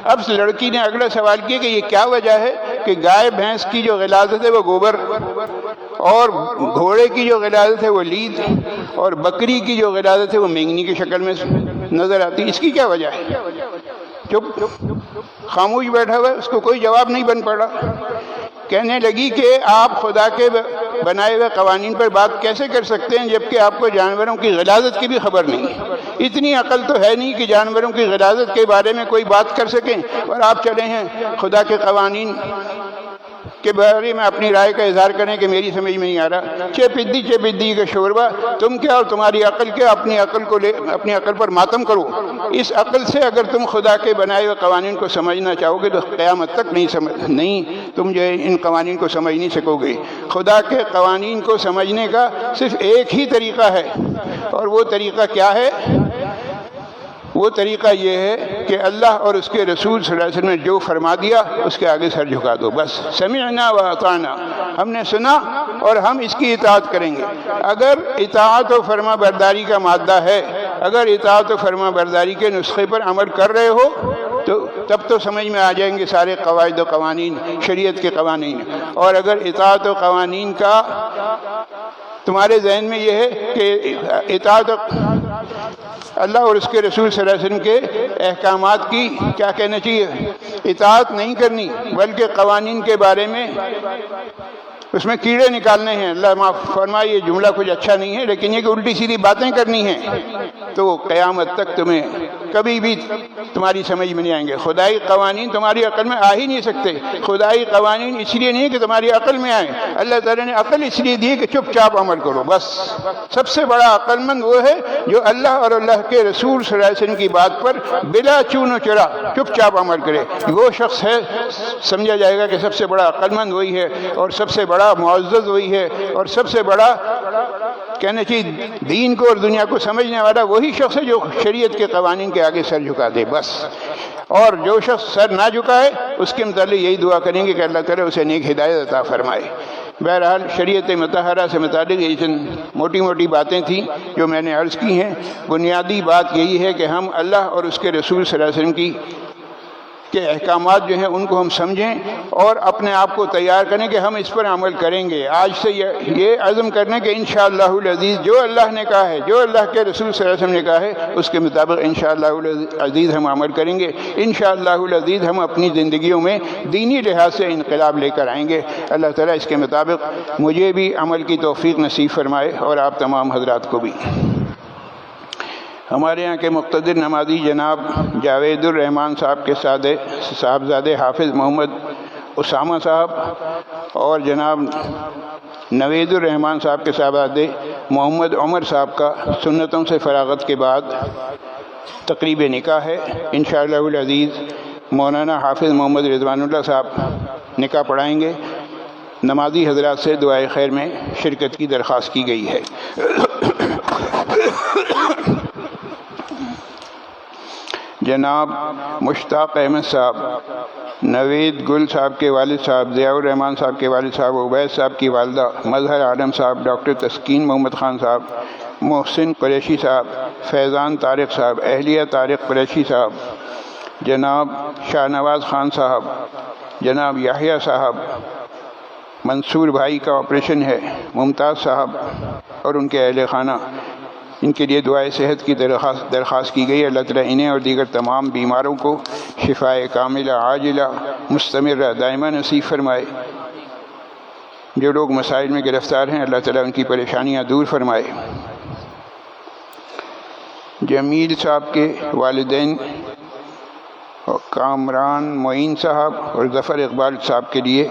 اب لڑکی نے اگلا سوال کیا کہ یہ کیا وجہ ہے کہ گائے بھینس کی جو غلاظت ہے وہ گوبر، اور گھوڑے کی جو غلاظت ہے وہ لید، اور بکری کی جو غلاظت ہے وہ مینگنی کی شکل میں نظر آتی ہے، اس کی کیا وجہ ہے؟ چپ خاموش بیٹھا ہوا ہے، اس کو کوئی جواب نہیں بن پڑا۔ کہنے لگی کہ آپ خدا کے بنائے ہوئے قوانین پر بات کیسے کر سکتے ہیں جبکہ آپ کو جانوروں کی غلاظت کی بھی خبر نہیں ہے؟ اتنی عقل تو ہے نہیں کہ جانوروں کی غلاظت کے بارے میں کوئی بات کر سکیں، اور آپ چلے ہیں خدا کے قوانین کے بارے میں اپنی رائے کا اظہار کریں کہ میری سمجھ میں نہیں آ رہا۔ چپدی کا شوربہ، تم کیا اور تمہاری عقل کیا، اپنی عقل کو اپنی عقل پر ماتم کرو۔ اس عقل سے اگر تم خدا کے بنائے ہوئے قوانین کو سمجھنا چاہو گے تو قیامت تک تم جو ہے ان قوانین کو سمجھ نہیں سکو گے۔ خدا کے قوانین کو سمجھنے کا صرف ایک ہی طریقہ ہے، اور وہ طریقہ کیا ہے؟ وہ طریقہ یہ ہے کہ اللہ اور اس کے رسول صلی اللہ علیہ وسلم نے جو فرما دیا اس کے آگے سر جھکا دو، بس سمعنا و اطعنا، ہم نے سنا اور ہم اس کی اطاعت کریں گے۔ اگر اطاعت و فرما برداری کا مادہ ہے، اگر اطاعت و فرما برداری کے نسخے پر عمل کر رہے ہو تو تب تو سمجھ میں آ جائیں گے سارے قواعد و قوانین، شریعت کے قوانین۔ اور اگر اطاعت و قوانین کا تمہارے ذہن میں یہ ہے کہ اطاعت اللہ اور اس کے رسول صلی اللہ علیہ وسلم کے احکامات کی کیا کہنا چاہیے، اطاعت نہیں کرنی بلکہ قوانین کے بارے میں اس میں کیڑے نکالنے ہیں۔ اللہ معاف فرمائے یہ جملہ کچھ اچھا نہیں ہے، لیکن یہ کہ الٹی سیدھی باتیں کرنی ہیں تو قیامت تک تمہیں کبھی بھی تمہاری سمجھ میں نہیں آئیں گے۔ خدائی قوانین تمہاری عقل میں آ ہی نہیں سکتے۔ خدائی قوانین اس لیے نہیں کہ تمہاری عقل میں آئیں، اللہ تعالیٰ نے عقل اس لیے دی کہ چپ چاپ عمل کرو بس۔ سب سے بڑا عقل مند وہ ہے جو اللہ اور اللہ کے رسول صلی اللہ علیہ وسلم کی بات پر بلا چون و چرا چپ چاپ عمل کرے، وہ شخص ہے سمجھا جائے گا کہ سب سے بڑا عقل مند وہی ہے، اور سب سے بڑا معزز وہی ہے، اور سب سے بڑا کہنا چاہیے دین کو اور دنیا کو سمجھنے والا وہی شخص ہے جو شریعت کے قوانین کے آگے سر جھکا دے بس۔ اور جو شخص سر نہ جھکائے اس کے متعلق یہی دعا کریں گے کہ اللہ تعالیٰ اسے نیک ہدایت عطا فرمائے۔ بہرحال شریعت مطہرہ سے متعلق یہ چند موٹی موٹی باتیں تھیں جو میں نے عرض کی ہیں۔ بنیادی بات یہی ہے کہ ہم اللہ اور اس کے رسول صلی اللہ علیہ وسلم کے احکامات جو ہیں ان کو ہم سمجھیں اور اپنے آپ کو تیار کریں کہ ہم اس پر عمل کریں گے۔ آج سے یہ عزم کرنے کہ انشاءاللہ العزیز جو اللہ نے کہا ہے، جو اللہ کے رسول صلی اللہ علیہ وسلم نے کہا ہے اس کے مطابق انشاءاللہ العزیز ہم عمل کریں گے۔ انشاءاللہ العزیز ہم اپنی زندگیوں میں دینی لحاظ سے انقلاب لے کر آئیں گے۔ اللہ تعالیٰ اس کے مطابق مجھے بھی عمل کی توفیق نصیب فرمائے اور آپ تمام حضرات کو بھی۔ ہمارے یہاں کے مقتدر نمازی جناب جاوید الرحمان صاحب کے صاحبزادے حافظ محمد اسامہ صاحب اور جناب نوید الرحمان صاحب کے صاحبزادے محمد عمر صاحب کا سنتوں سے فراغت کے بعد تقریب نکاح ہے۔ انشاءاللہ العزیز مولانا حافظ محمد رضوان اللہ صاحب نکاح پڑھائیں گے۔ نمازی حضرات سے دعائے خیر میں شرکت کی درخواست کی گئی ہے۔ جناب مشتاق احمد صاحب، نوید گل صاحب کے والد صاحب، ضیاء الرحمان صاحب کے والد صاحب، عبید صاحب کی والدہ مظہر عالم صاحب، ڈاکٹر تسکین محمد خان صاحب، محسن قریشی صاحب، فیضان طارق صاحب، اہلیہ طارق قریشی صاحب، جناب شاہ نواز خان صاحب، جناب یحییٰ صاحب، منصور بھائی کا آپریشن ہے، ممتاز صاحب اور ان کے اہل خانہ، ان کے لیے دعائے صحت کی درخواست کی گئی۔ اللہ تعالیٰ انہیں اور دیگر تمام بیماروں کو شفائے کاملہ عاجلہ مستمرہ دائمہ نصیب فرمائے۔ جو لوگ مسائل میں گرفتار ہیں اللہ تعالیٰ ان کی پریشانیاں دور فرمائے۔ جمیل صاحب کے والدین کامران معین صاحب اور ظفر اقبال صاحب کے لیے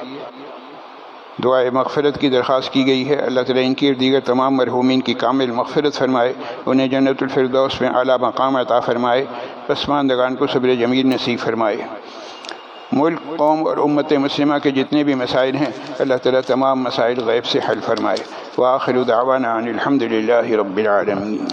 دعائے مغفرت کی درخواست کی گئی ہے۔ اللہ تعالیٰ ان کی اور دیگر تمام مرحومین کی کامل مغفرت فرمائے، انہیں جنت الفردوس میں اعلیٰ مقام عطا فرمائے، پسماندگان کو صبر جمیل نصیب فرمائے۔ ملک، قوم اور امت مسلمہ کے جتنے بھی مسائل ہیں اللہ تعالیٰ تمام مسائل غیب سے حل فرمائے۔ وآخر دعوانا ان الحمد للہ رب العالمین۔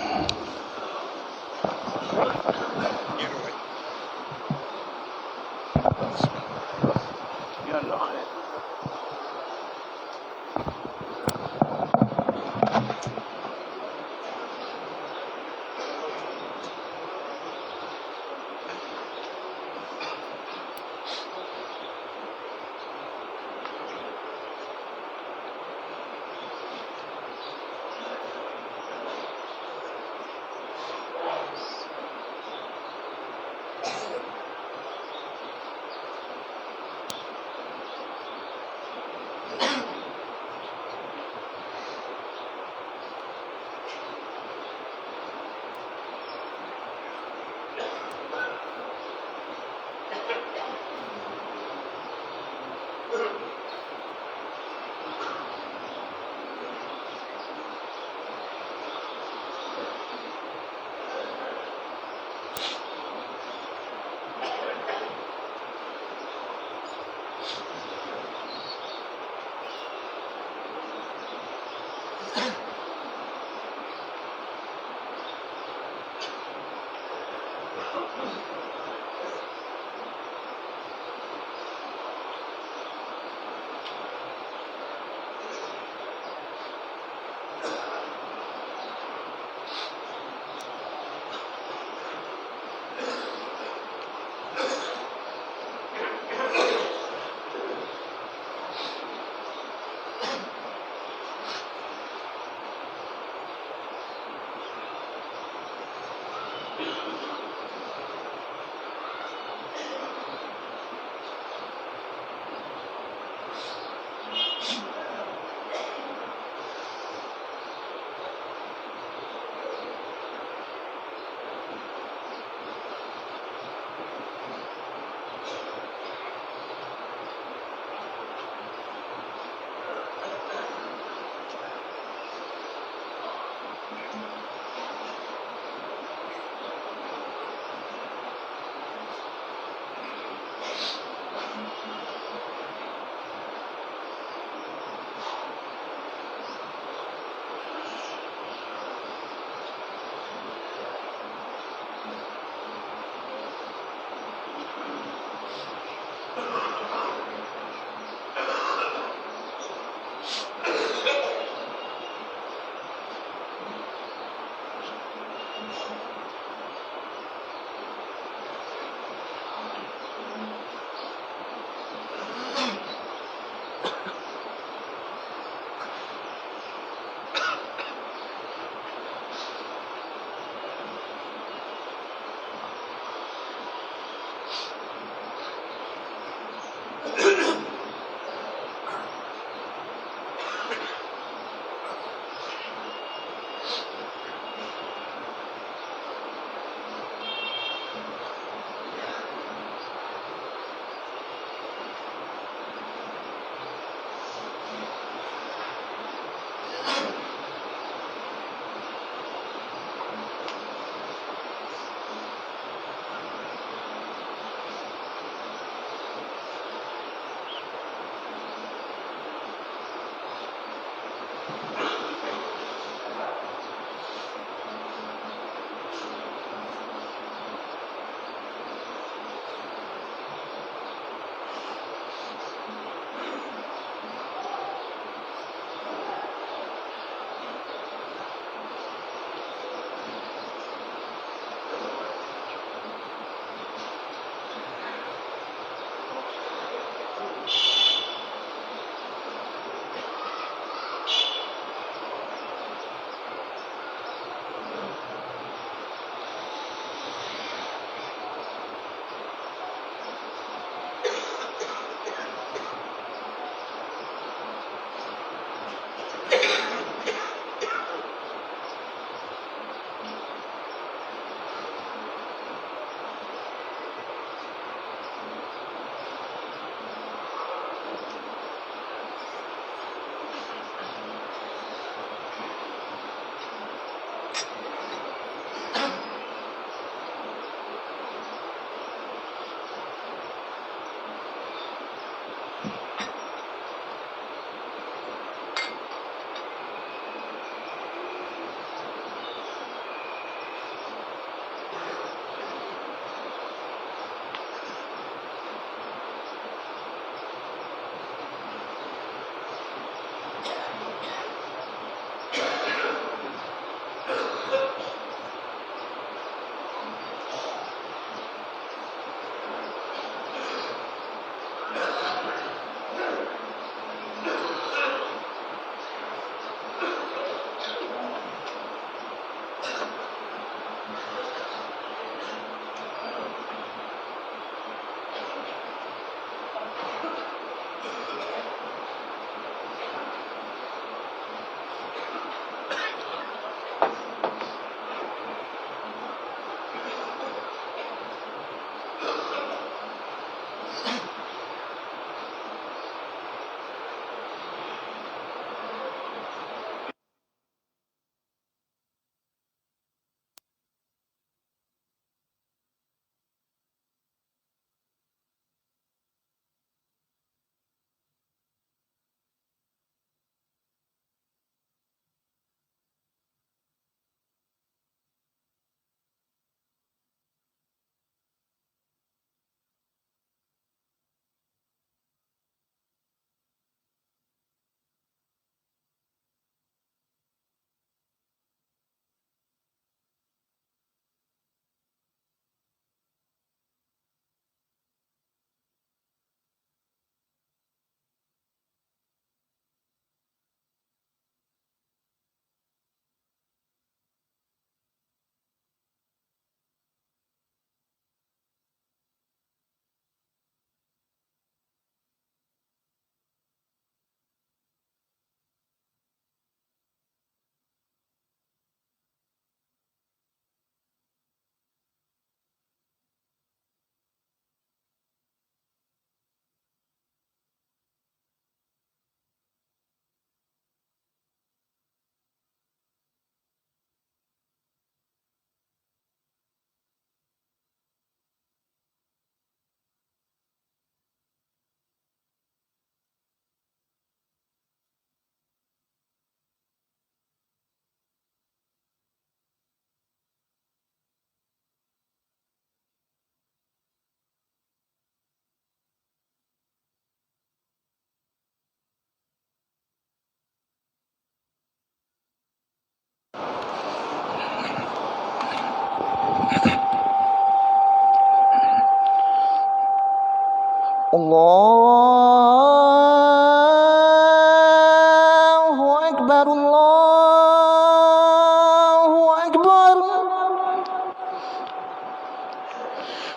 الله أكبر الله أكبر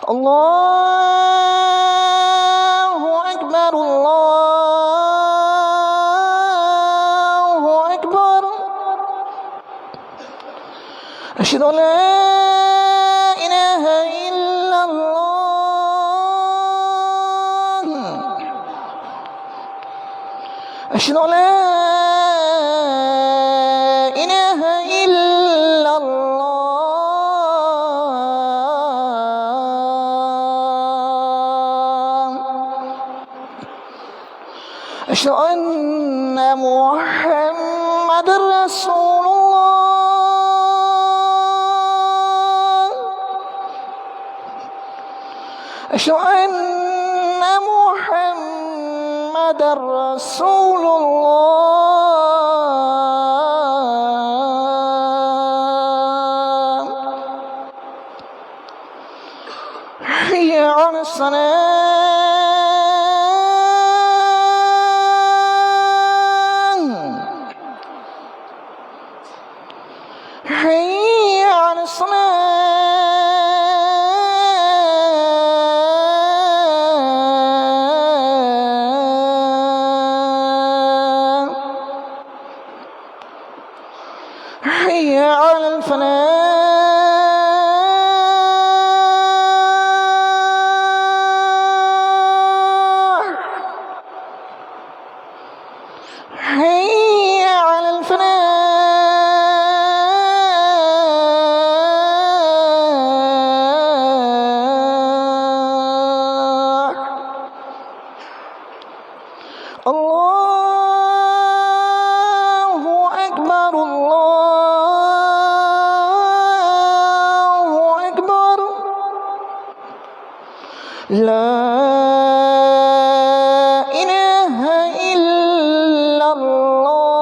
الله أكبر الله أكبر أشهد أن لا إله إلا الله أشهد أن لا إله إلا الله أشهد أن محمد رسول الله أشهد أن محمد رسول الله حي على الصلاة حي على الصلاة حي على الفلاح حي على الفلاح الله أكبر الله أكبر لا إله إلا الله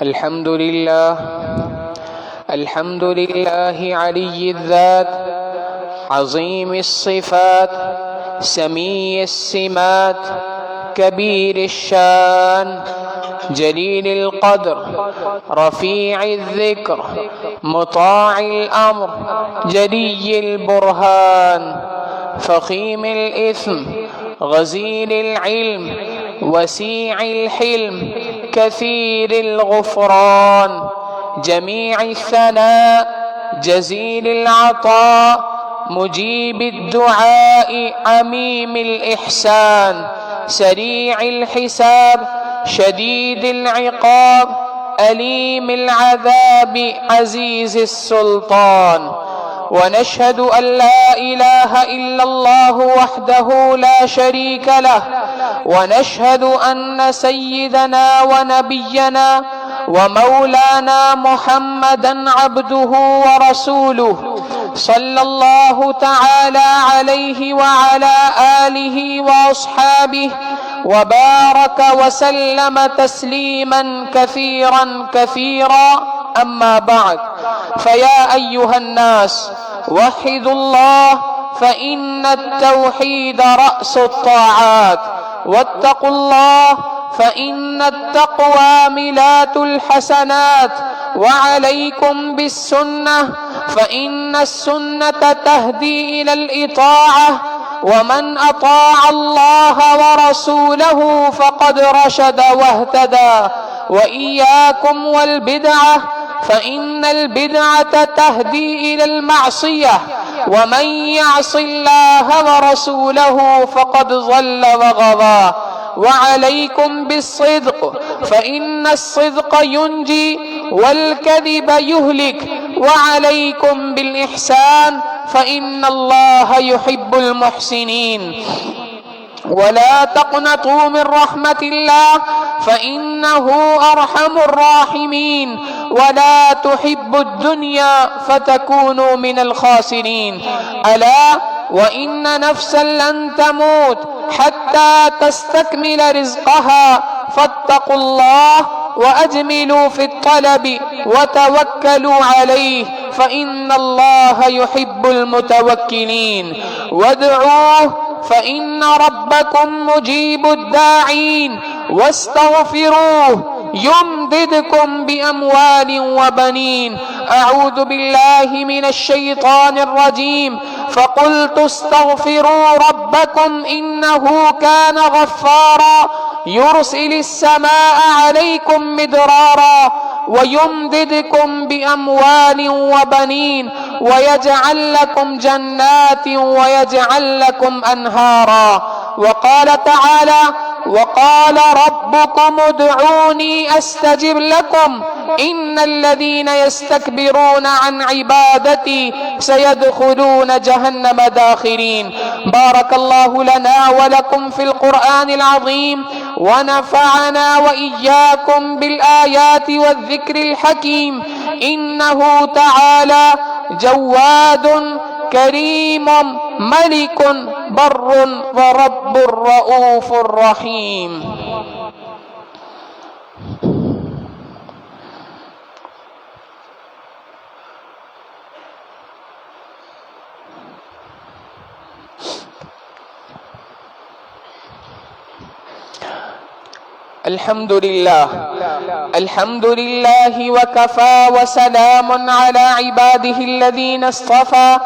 الحمد لله الحمد لله علي الذات عظيم الصفات سمي السمات كبير الشان جليل القدر رفيع الذكر مطاع الأمر جلي البرهان فخيم الإثم غزير العلم وسيع الحلم كثير الغفران جميع الثناء جزيل العطاء مجيب الدعاء عميم الإحسان سريع الحساب شديد العقاب أليم العذاب عزيز السلطان ونشهد أن لا إله إلا الله وحده لا شريك له ونشهد أن سيدنا ونبينا ومولانا محمدا عبده ورسوله صلى الله تعالى عليه وعلى آله وأصحابه وبارك وسلم تسليما كثيرا كثيرا أما بعد فيا أيها الناس وحدوا الله فإن التوحيد رأس الطاعات واتقوا الله فإن التقوى ميلات الحسنات وعليكم بالسنة فإن السنة تهدي إلى الإطاعة ومن أطاع الله ورسوله فقد رشد واهتدى وإياكم والبدعة فإن البدعة تهدي إلى المعصية ومن يعص الله ورسوله فقد ضل وغوى وعليكم بالصدق فإن الصدق ينجي والكذب يهلك وعليكم بالإحسان فإن الله يحب المحسنين ولا تقنطوا من رحمة الله فإنه أرحم الراحمين ولا تحبوا الدنيا فتكونوا من الخاسرين ألا وإن نفسا لن تموت حتى تستكمل رزقها فاتقوا الله وأجملوا في الطلب وتوكلوا عليه فإن الله يحب المتوكلين وادعوه فإن ربكم مجيب الداعين واستغفروه يمددكم بأموال وبنين. أعوذ بالله من الشيطان الرجيم. فقلت استغفروا ربكم إنه كان غفارا يرسل السماء عليكم مدرارا ويمددكم بأموال وبنين ويجعل لكم جنات ويجعل لكم أنهارا. وقال تعالى وقال ربكم ادعوني أستجب لكم إن الذين يستكبرون عن عبادتي سيدخلون جهنم داخرين. بارك الله لنا ولكم في القرآن العظيم ونفعنا وإياكم بالآيات والذكر الحكيم. إنه تعالى جواد كريم ملك بر ورب رؤوف رحيم. الحمد لله وكفى وسلام على عباده الذين اصطفى.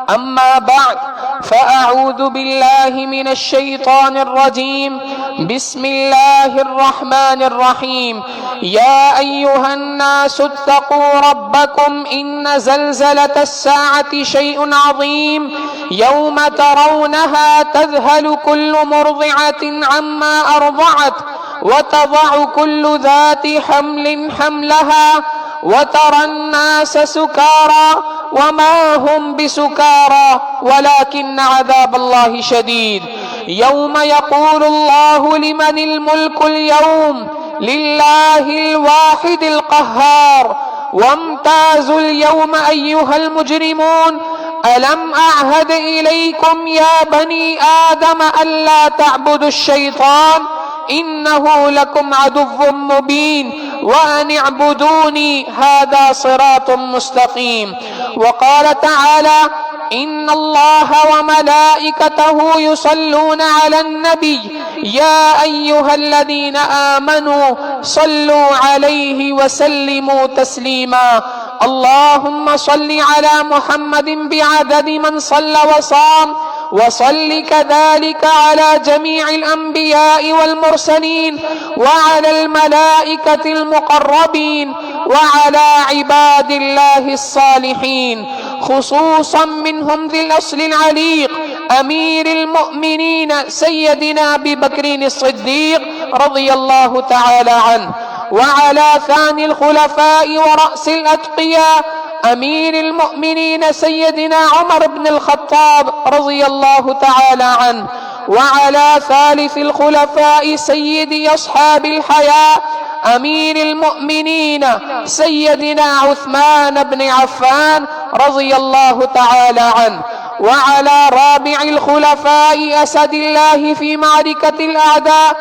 أما بعد فأعوذ بالله من الشيطان الرجيم. بسم الله الرحمن الرحيم. يا أيها الناس اتقوا ربكم إن زلزلة الساعة شيء عظيم يوم ترونها تذهل كل مرضعة عما أرضعت وتضع كل ذات حمل حملها وترى الناس سكارى وما هم بسكارى ولكن عذاب الله شديد. يوم يقول الله لمن الملك اليوم لله الواحد القهار وامتازوا اليوم أيها المجرمون ألم أعهد إليكم يا بني آدم ألا تعبدوا الشيطان إنه لكم عدو مبين وأن اعبدوني هذا صراط مستقيم. وقال تعالى إن الله وملائكته يصلون على النبي يا أيها الذين آمنوا صلوا عليه وسلموا تسليما. اللهم صل على محمد بعدد من صلى وصام وصل كذلك على جميع الأنبياء والمرسلين وعلى الملائكة المقربين وعلى عباد الله الصالحين خصوصا منهم ذي الأصل العليق أمير المؤمنين سيدنا أبي بكر الصديق رضي الله تعالى عنه وعلى ثاني الخلفاء ورأس الأتقياء أمير المؤمنين سيدنا عمر بن الخطاب رضي الله تعالى عنه وعلى ثالث الخلفاء سيدي أصحاب الحياء أمير المؤمنين سيدنا عثمان بن عفان رضي الله تعالى عنه وعلى رابع الخلفاء أسد الله في معركة الأعداء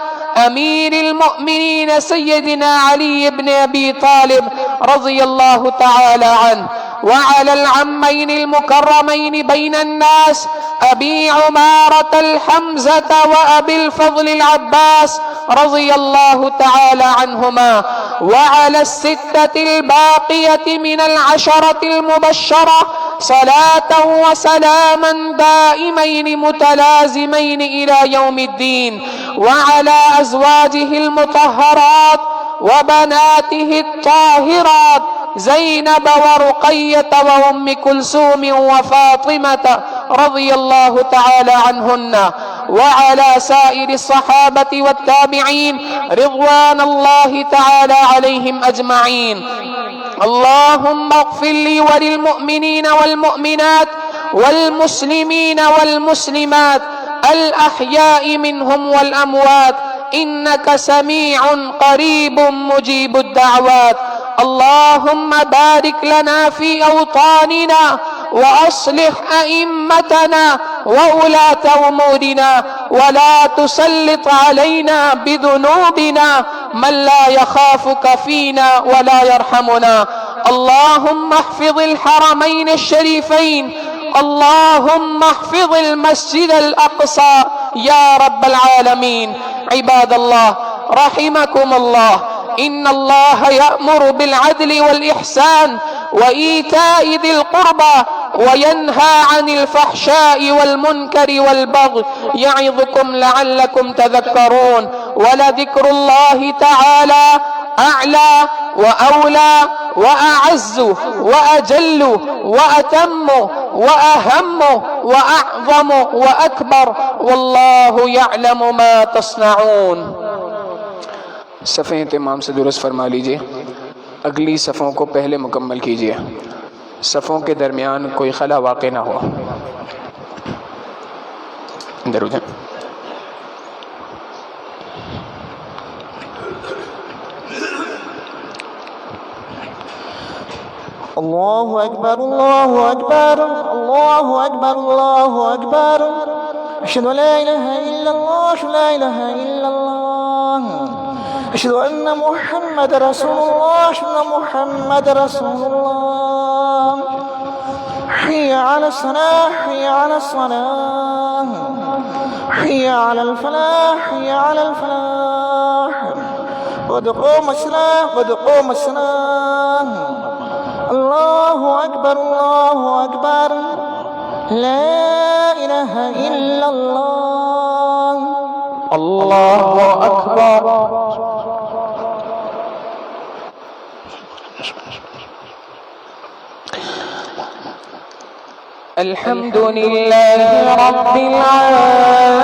أمير المؤمنين سيدنا علي بن أبي طالب رضي الله تعالى عنه وعلى العمين المكرمين بين الناس أبي عمارة الحمزة وأبي الفضل العباس رضي الله تعالى عنهما وعلى الستة الباقية من العشرة المبشرة صلاة وسلاما دائمين متلازمين إلى يوم الدين وعلى أزواجه المطهرات وبناته الطاهرات زينب ورقية وأم كلثوم وفاطمة رضي الله تعالى عنهن وعلى سائر الصحابة والتابعين رضوان الله تعالى عليهم أجمعين. اللهم اغفر لي وللمؤمنين والمؤمنات والمسلمين والمسلمات الأحياء منهم والأموات إنك سميع قريب مجيب الدعوات. اللهم بارك لنا في أوطاننا وأصلح أئمتنا وولاة أمورنا ولا تسلط علينا بذنوبنا من لا يخافك فينا ولا يرحمنا. اللهم احفظ الحرمين الشريفين، اللهم احفظ المسجد الأقصى يا رب العالمين. عباد الله رحمكم الله، إن الله يأمر بالعدل والإحسان وإيتاء ذي القربى وينهى عن الفحشاء والمنكر والبغي يعظكم لعلكم تذكرون. ولذكر الله تعالى أعلى وأولى وأعز وأجل وأتم وأهم وأعظم وأكبر، والله يعلم ما تصنعون. صفیں اہتمام سے درست فرما لیجئے، اگلی صفوں کو پہلے مکمل کیجئے، صفوں کے درمیان کوئی خلا واقع نہ ہو. اندر ہو جائیں. الله أكبر الله أكبر الله أكبر الله أكبر. أشهد أن لا إله إلا الله أشهد لا إله إلا الله أشهد أن محمد رسول الله أشهد أن محمد رسول الله. حي على الصلاة حي على الصلاة حي على الفلاح حي على الفلاح. قد قام الصلاة قد قام الصلاة. الله أكبر الله أكبر لا إله إلا الله. الله أكبر. الحمد لله رب العالمين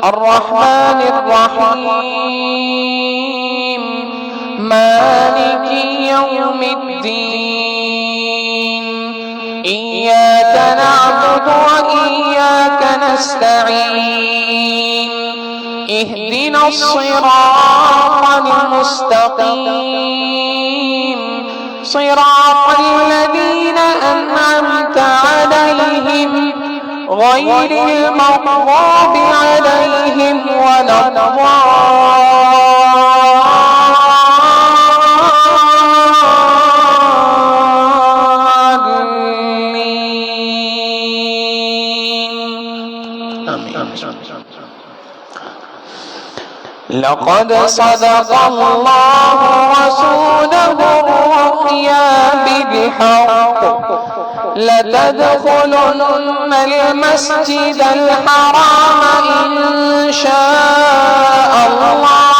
الرحمن الرحيم مالك يوم الدين إياك نعبد وإياك نستعين اهدنا الصراط المستقيم صراط الذين أنعمت عليهم غير المغضوب عليهم ولا لقد صدق الله رسوله الرؤيا بالحق لتدخلن المسجد الحرام إن شاء الله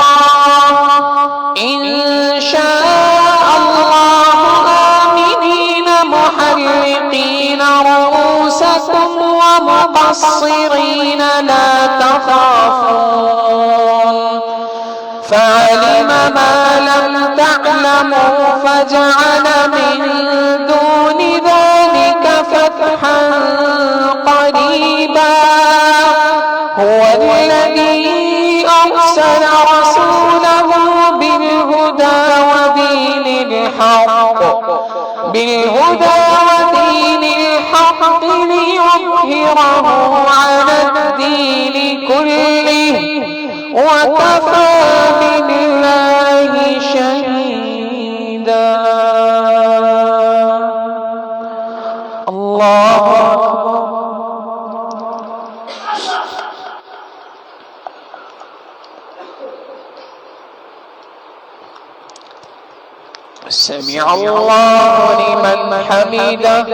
آمنين محلقين رؤوسكم ومقصرين لا تخافون فعلم ما لم تعلموا فجعل من دون ذلك فتحا قريبا. هو الذي أرسل رسوله بالهدى ودين الحق ليظهره على الدين كله وكفى بالله شهيدا. الله سمع الله لمن حمده.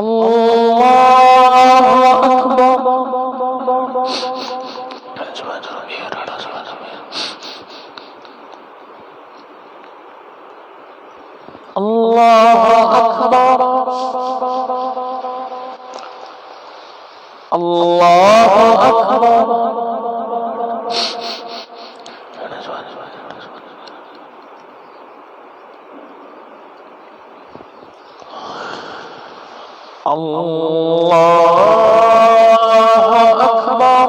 الله أكبر. الله أكبر. الله أكبر. الله أكبر.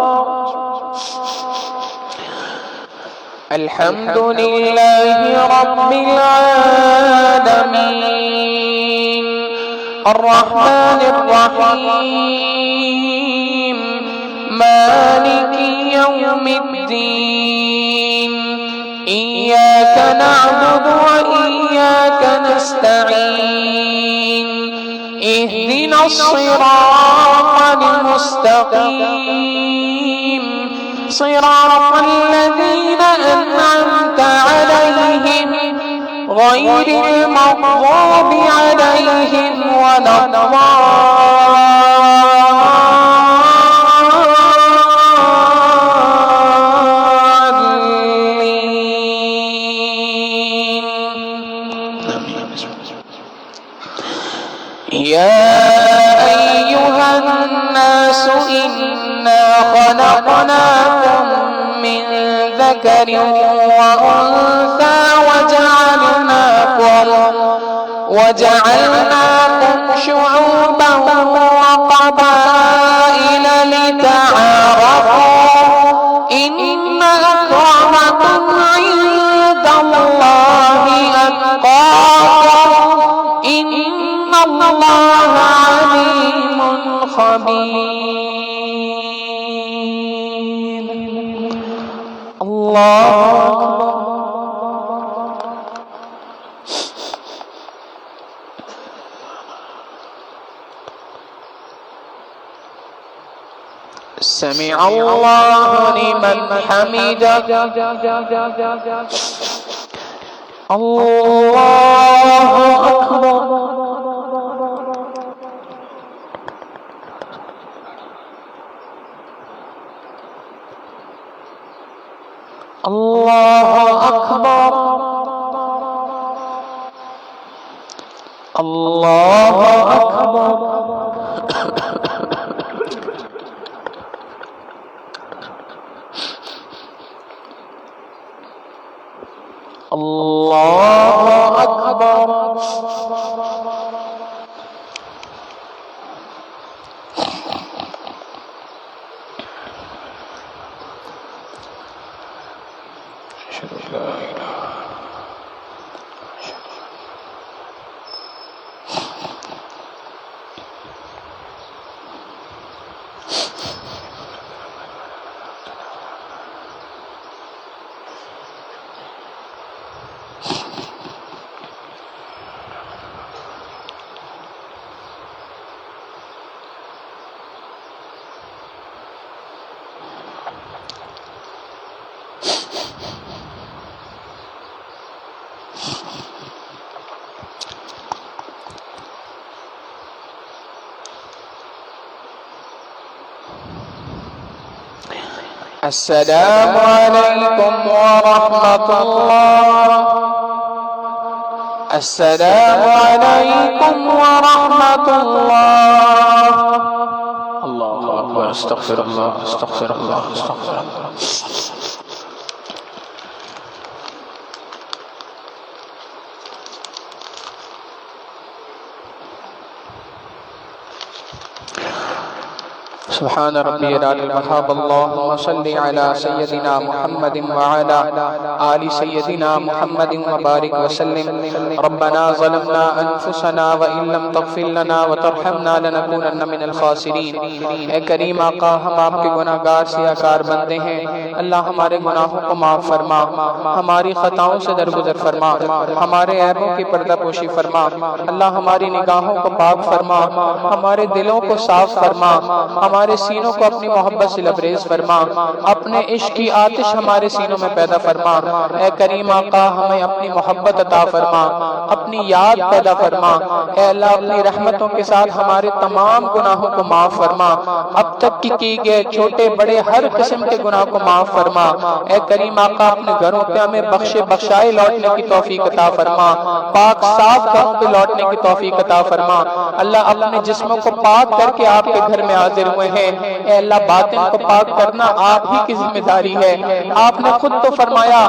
الحمد لله رب العالمين الرحمن الرحيم مالك يوم الدين إياك نعبد وإياك نستعين اهدنا الصراط المستقيم صراط الذين أنعمت عليهم غير المغضوب عليهم ولا الضالين. يا أيها الناس إنا خلقناكم من ذكر وأنثى وجعلناكم شعوبا وقبائل لتعارفوا إن أكرمكم عند الله أتقاكم إن الله عليم خبير. الله سمع الله لمن حمده. الله أكبر. الله أكبر. الله أكبر. الله أكبر. السلام عليكم ورحمة الله. السلام عليكم ورحمة الله. الله أكبر. استغفر الله استغفر الله استغفر الله. سبحان ربي العلي الوهاب. اللهم صل على سيدنا محمد وعلى آل سيدنا محمد وبارك وسلم. ربنا ظلمنا أنفسنا وإن لم تغفر لنا وترحمنا لنكونن من الخاسرين. اے کریم آقا، ہم آپ کے گناہگار سیاکار بندے ہیں. اللہ ہمارے گناہوں کو معاف فرما، ہماری خطاؤں سے درگزر فرما، ہمارے عیبوں کی پردہ پوشی فرما. اللہ ہماری نگاہوں کو پاک فرما، ہمارے دلوں کو صاف فرما، ہمارے سینوں کو اپنی محبت سے لبریز فرما، اپنے عشق کی آتش ہمارے سینوں میں پیدا فرما. اے کریم آقا، ہمیں اپنی محبت عطا فرما، اپنی یاد پیدا فرما. اے اللہ، اپنی رحمتوں کے ساتھ ہمارے تمام گناہوں کو معاف فرما. اب تک کی گئے چھوٹے بڑے ہر قسم کے گناہ کو معاف فرما. اے کریم آقا، اپنے گھروں پہ ہمیں بخشائے لوٹنے کی توفیق عطا فرما، پاک صاف گھروں پہ لوٹنے کی توفیق عطا فرما. اللہ، اپنے جسموں کو پاک کر کے آپ کے گھر میں حاضر ہوئے ہیں۔ اے اللہ باطن کو پاک کرنا آپ ہی کی ذمہ داری ہے۔ آپ نے خود تو فرمایا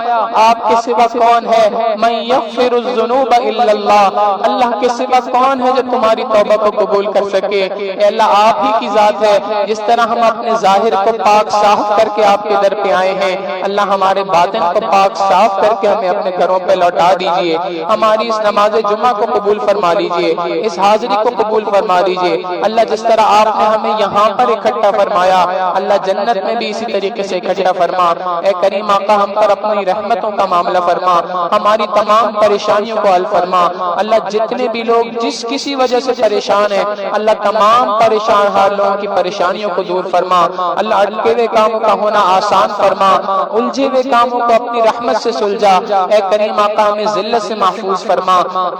آپ کے سوا کون ہے، من یغفر الذنوب الا اللہ، اللہ کے سوا کون ہے جو تمہاری توبہ کو قبول کر سکے۔ اے اللہ آپ ہی کی ذات ہے، جس طرح ہم اپنے ظاہر کو پاک صاف کر کے آپ کے در پہ آئے ہیں، اللہ ہمارے باطن کو پاک صاف کر کے ہمیں اپنے گھروں پہ لوٹا دیجئے۔ ہماری اس نماز جمعہ کو قبول فرما لیجئے، اس حاضری کو قبول فرما لیجئے۔ اللہ جس طرح آپ نے ہمیں یہاں پر اکٹھا فرمایا، اللہ جنت میں بھی اسی طریقے سے اکٹھا فرما۔ اے کریم آقا ہم پر اپنی رحمتوں کا معاملہ فرما، ہماری تمام پریشانیوں کو حل فرما۔ اللہ جتنے بھی لوگ جس کسی وجہ سے پریشان ہیں، اللہ تمام پریشان حال لوگوں کی پریشانیوں کو دور فرما۔ اللہ اٹکے ہوئے کاموں کا ہونا آسان فرما، الجھے ہوئے کاموں کو اپنی رحمت سے سلجھا۔ اے کریم آقا ہمیں ذلت سے محفوظ فرما،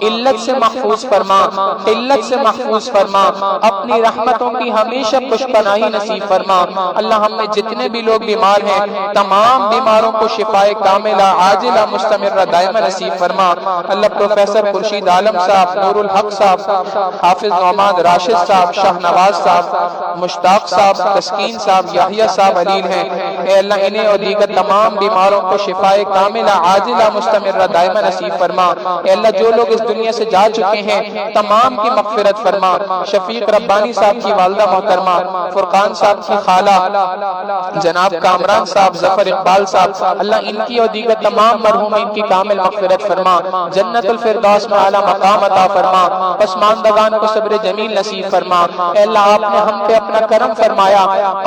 علت سے محفوظ فرما، قلت سے محفوظ فرما، اپنی رحمتوں کی ہمیشہ پشپناہی نصیب فرما۔ اللہ ہم میں جتنے بھی لوگ بیمار ہیں، تمام بیماروں کو شفائے کاملہ عاجلہ مستمرہ دائمہ نصیب فرما۔ اللہ پروفیسر خورشید عالم صاحب، نور الحق صاحب، حافظ نعمان راشد صاحب، شاہ نواز صاحب، مشتاق صاحب، تسکین صاحب، یحییٰ صاحب علیل ہیں، اے اللہ انہیں اور دیگر تمام بیماروں کو شفائے کاملہ عاجلہ مستمرہ دائمہ نصیب فرما۔ اے اللہ جو لوگ اس دنیا سے جا چکے ہیں تمام کی مغفرت فرما۔ شفیق ربانی صاحب کی والدہ محترمہ، فرقان صاحب کی خالہ جناب کامران صاحب، ظفر اقبال صاحب، اللہ ان کی اور دیگر تمام مرحومین کی کامل مغفرت فرما، جنت الفردوس میں اعلیٰ مقام عطا فرما، پسماندگان کو صبر جمیل نصیب فرما۔ اے اللہ آپ نے ہم پہ اپنا کرم فرمایا،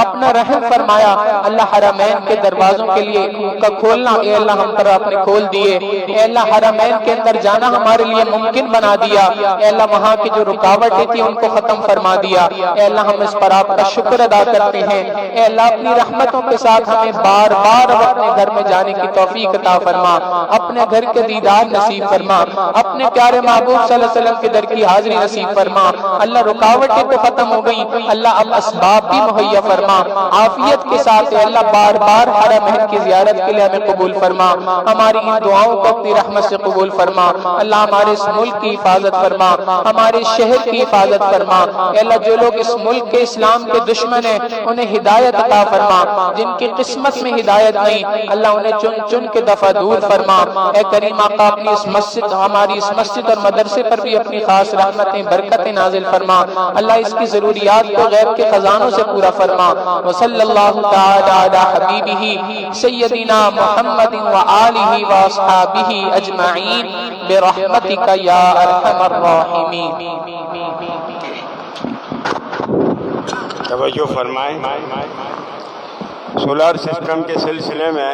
اپنا رحم فرمایا، اللہ حرمین کے دروازوں کے لیے کا کھولنا اے اللہ ہم پر آپ نے کھول دیے۔ اے اللہ حرمین کے اندر جانا ہمارے لیے ممکن بنا دیا۔ اے اللہ وہاں کی جو رکاوٹیں تھی ان کو ختم فرما دیا۔ اے اللہ ہم اس پر آپ کا شکر ادا کرتے ہیں۔ اے اللہ اپنی رحمتوں کے ساتھ ہمیں بار بار اپنے گھر میں جانے کی توفیق عطا فرما، اپنے گھر کے دیدار نصیب فرما، اپنے پیارے محبوب صلی اللہ علیہ وسلم کے در کی حاضری نصیب فرما۔ اللہ رکاوٹیں تو ختم ہو گئی، اللہ اب اسباب بھی مہیا فرما، عافیت کے ساتھ اے اللہ بار بار حرمین کی زیارت کے لیے ہمیں قبول فرما، ہماری ان دعاؤں کو اپنی رحمت سے قبول فرما۔ اللہ ہمارے اس ملک کی حفاظت فرما، ہمارے شہر کی حفاظت فرما۔ اے اللہ جو لوگ اس ملک کے اسلام کے دشمن ہیں انہیں ہدایت عطا فرما، جن کی قسمت میں ہدایت نہیں اللہ انہیں چن چن کے دفع دور فرما۔ اے کریم آقا اپنی اس مسجد، ہماری اس مسجد اور مدرسے پر بھی اپنی خاص رحمتیں برکتیں نازل فرما۔ اللہ اس کی ضروریات کو غیب کے خزانوں سے پورا فرما۔ وصلی اللہ تعالی علی حبیبہ سیدنا محمد وآلہ واصحابہ اجمعین برحمتک یا ارحم الراحمین۔ توجہ فرمائیں، سولار سسٹم کے سلسلے میں